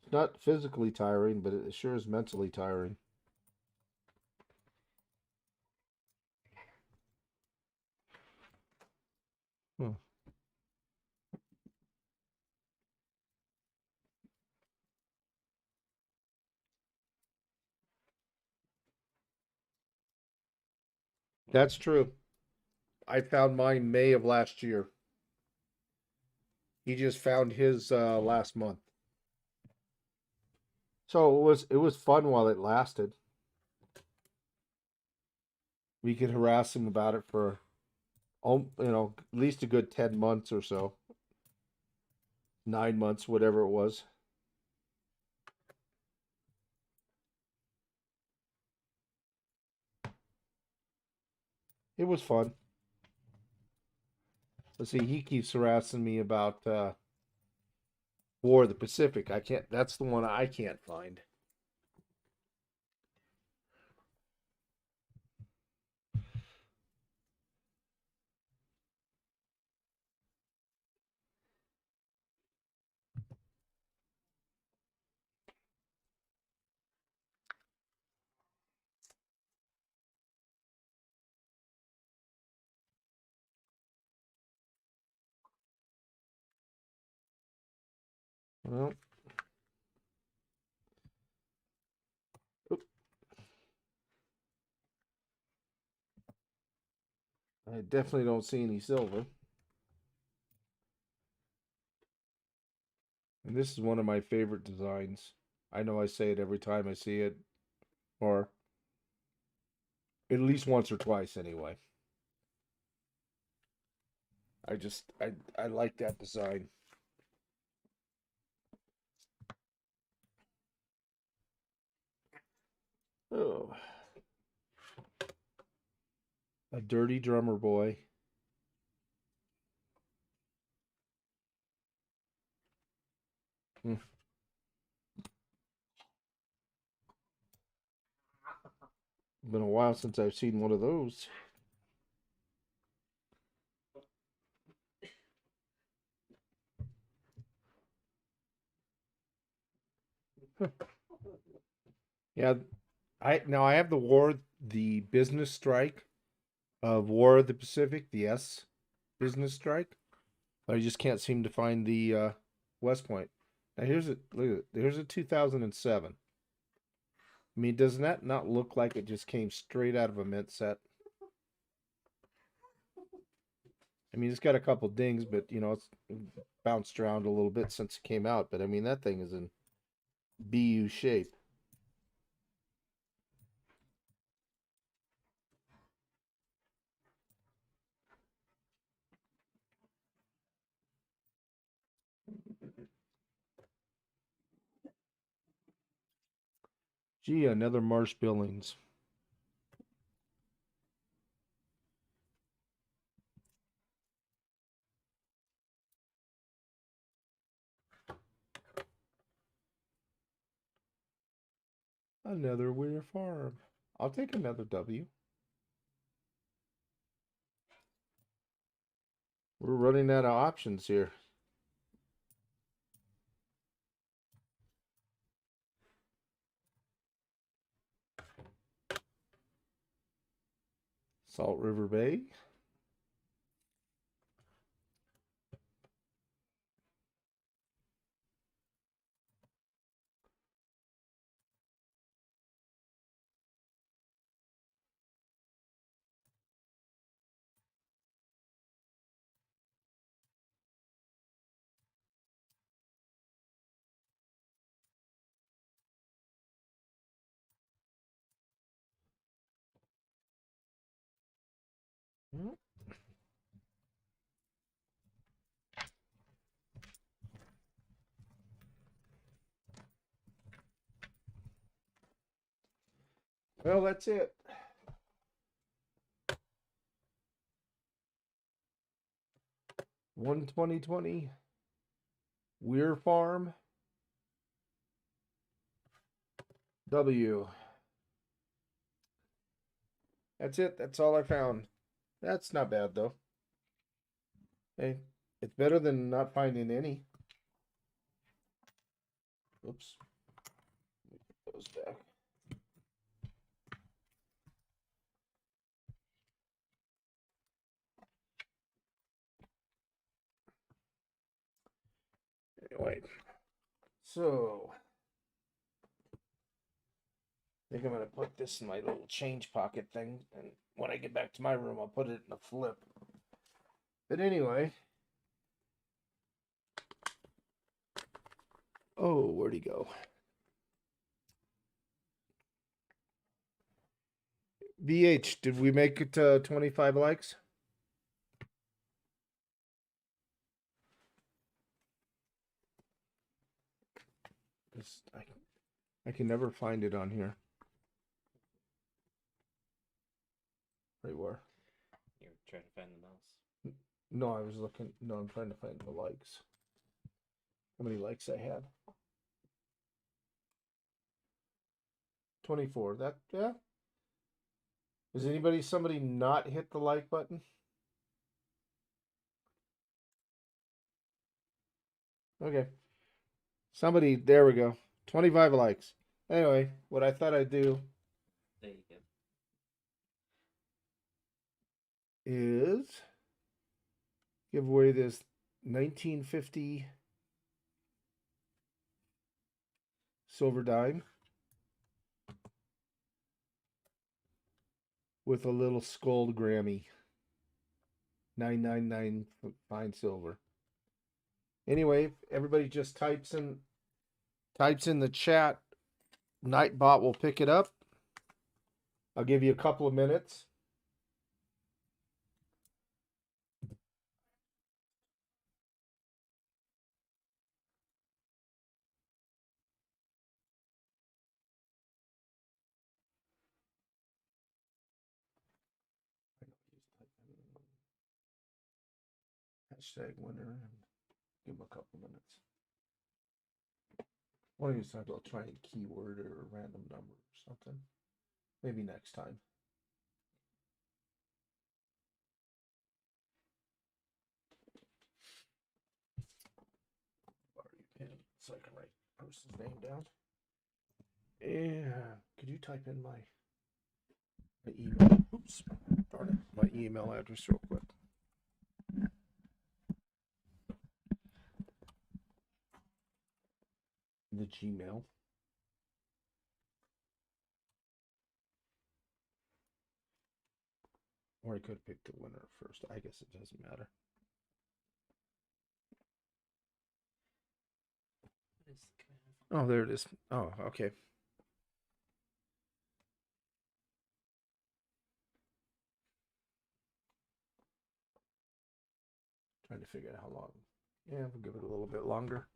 It's not physically tiring, but it sure is mentally tiring. Huh. That's true. I found mine May of last year. He just found his last month. So it was fun while it lasted. We could harass him about it for at least a good 10 months or so. 9 months, whatever it was. It was fun. Let's see, he keeps harassing me about War of the Pacific. I can't That's the one I can't find. Well, oop, I definitely don't see any silver. And this is one of my favorite designs. I know I say it every time I see it, or at least once or twice anyway. I like that design. Oh, a dirty drummer boy. Hmm. Been a while since I've seen one of those. Yeah, I have the business strike of War of the Pacific, the S business strike. But I just can't seem to find the West Point. Now here's a look at it. Here's a 2007. I mean, doesn't that not look like it just came straight out of a mint set? I mean, it's got a couple dings, but it's bounced around a little bit since it came out. But I mean, that thing is in BU shape. Gee, another Marsh Billings. Another Weir Farm. I'll take another W. We're running out of options here. Salt River Bay. Well, that's it. One 2020 Weir Farm W. That's it. That's all I found. That's not bad though. Hey, it's better than not finding any. Oops. Put those back. Anyway, so I think I'm gonna put this in my little change pocket thing, and when I get back to my room, I'll put it in a flip. But anyway, oh, where'd he go? BH, did we make it to 25 likes? I can never find it on here. Right where? You're trying to find the mouse. No, I was looking. No, I'm trying to find the likes. How many likes I had? 24. That, yeah. Does somebody not hit the like button? Okay. Somebody, there we go. 25 likes. Anyway, what I thought I'd do There you go. is give away this 1950 silver dime with a little Scold Grammy. 999 fine silver. Anyway, everybody just types in the chat. Nightbot will pick it up. I'll give you a couple of minutes. Hashtag winner and give them a couple minutes. One of these times I'll try a keyword or a random number or something. Maybe next time. So I can write the person's name down. Yeah. Could you type in my email? Oops. Darn it. My email address real quick. The Gmail. Or I could pick the winner first. I guess it doesn't matter. What is the command? Oh, there it is. Oh, okay. Trying to figure out how long. Yeah, we'll give it a little bit longer.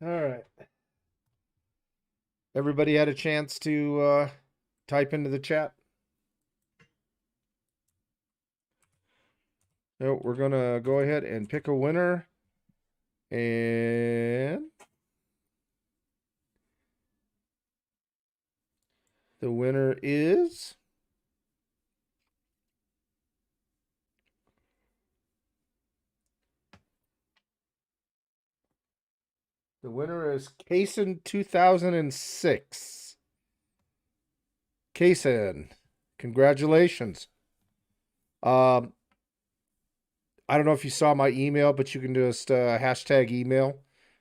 All right. Everybody had a chance to type into the chat? No, we're gonna go ahead and pick a winner. And the winner is Kaysen 2006. Kaysen, congratulations. I don't know if you saw my email, but you can just hashtag email.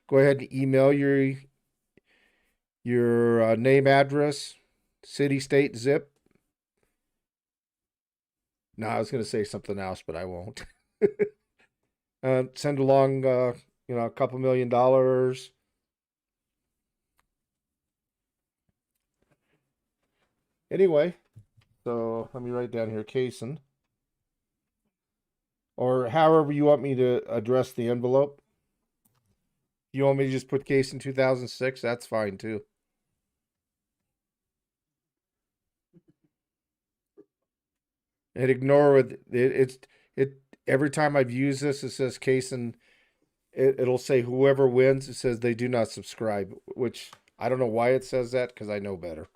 Go ahead and email your name, address, city, state, zip. No, I was going to say something else, but I won't. Send along, a couple $1 million. Anyway, so let me write down here, Kaysen. Or however you want me to address the envelope. You want me to just put Kaysen 2006? That's fine too. And ignore it. Every time I've used this, it says Kaysen. It'll say whoever wins. It says they do not subscribe, which I don't know why it says that because I know better.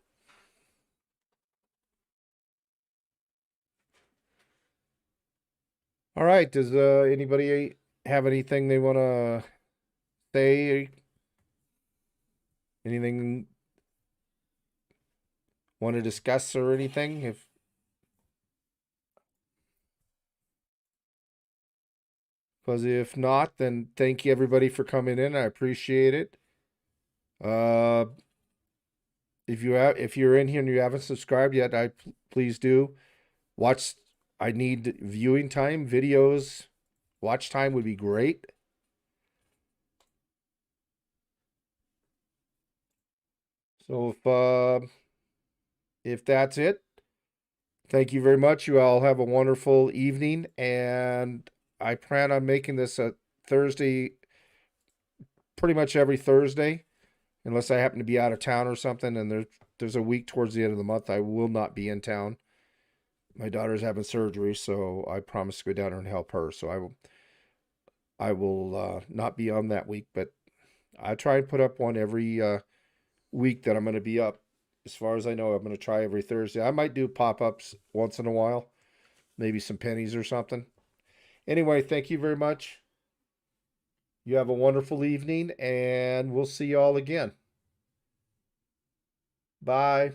All right. Does anybody have anything they want to say? Anything want to discuss or anything? If not, then thank you everybody for coming in. I appreciate it. If you're in here and you haven't subscribed yet, please do. Watch. I need viewing time, videos. Watch time would be great. So if that's it, thank you very much. You all have a wonderful evening, and I plan on making this a Thursday, pretty much every Thursday, unless I happen to be out of town or something. And there's a week towards the end of the month I will not be in town. My daughter's having surgery, so I promised to go down there and help her. So I will not be on that week, but I try and put up one every week that I'm going to be up. As far as I know, I'm going to try every Thursday. I might do pop-ups once in a while, maybe some pennies or something. Anyway, thank you very much. You have a wonderful evening, and we'll see you all again. Bye.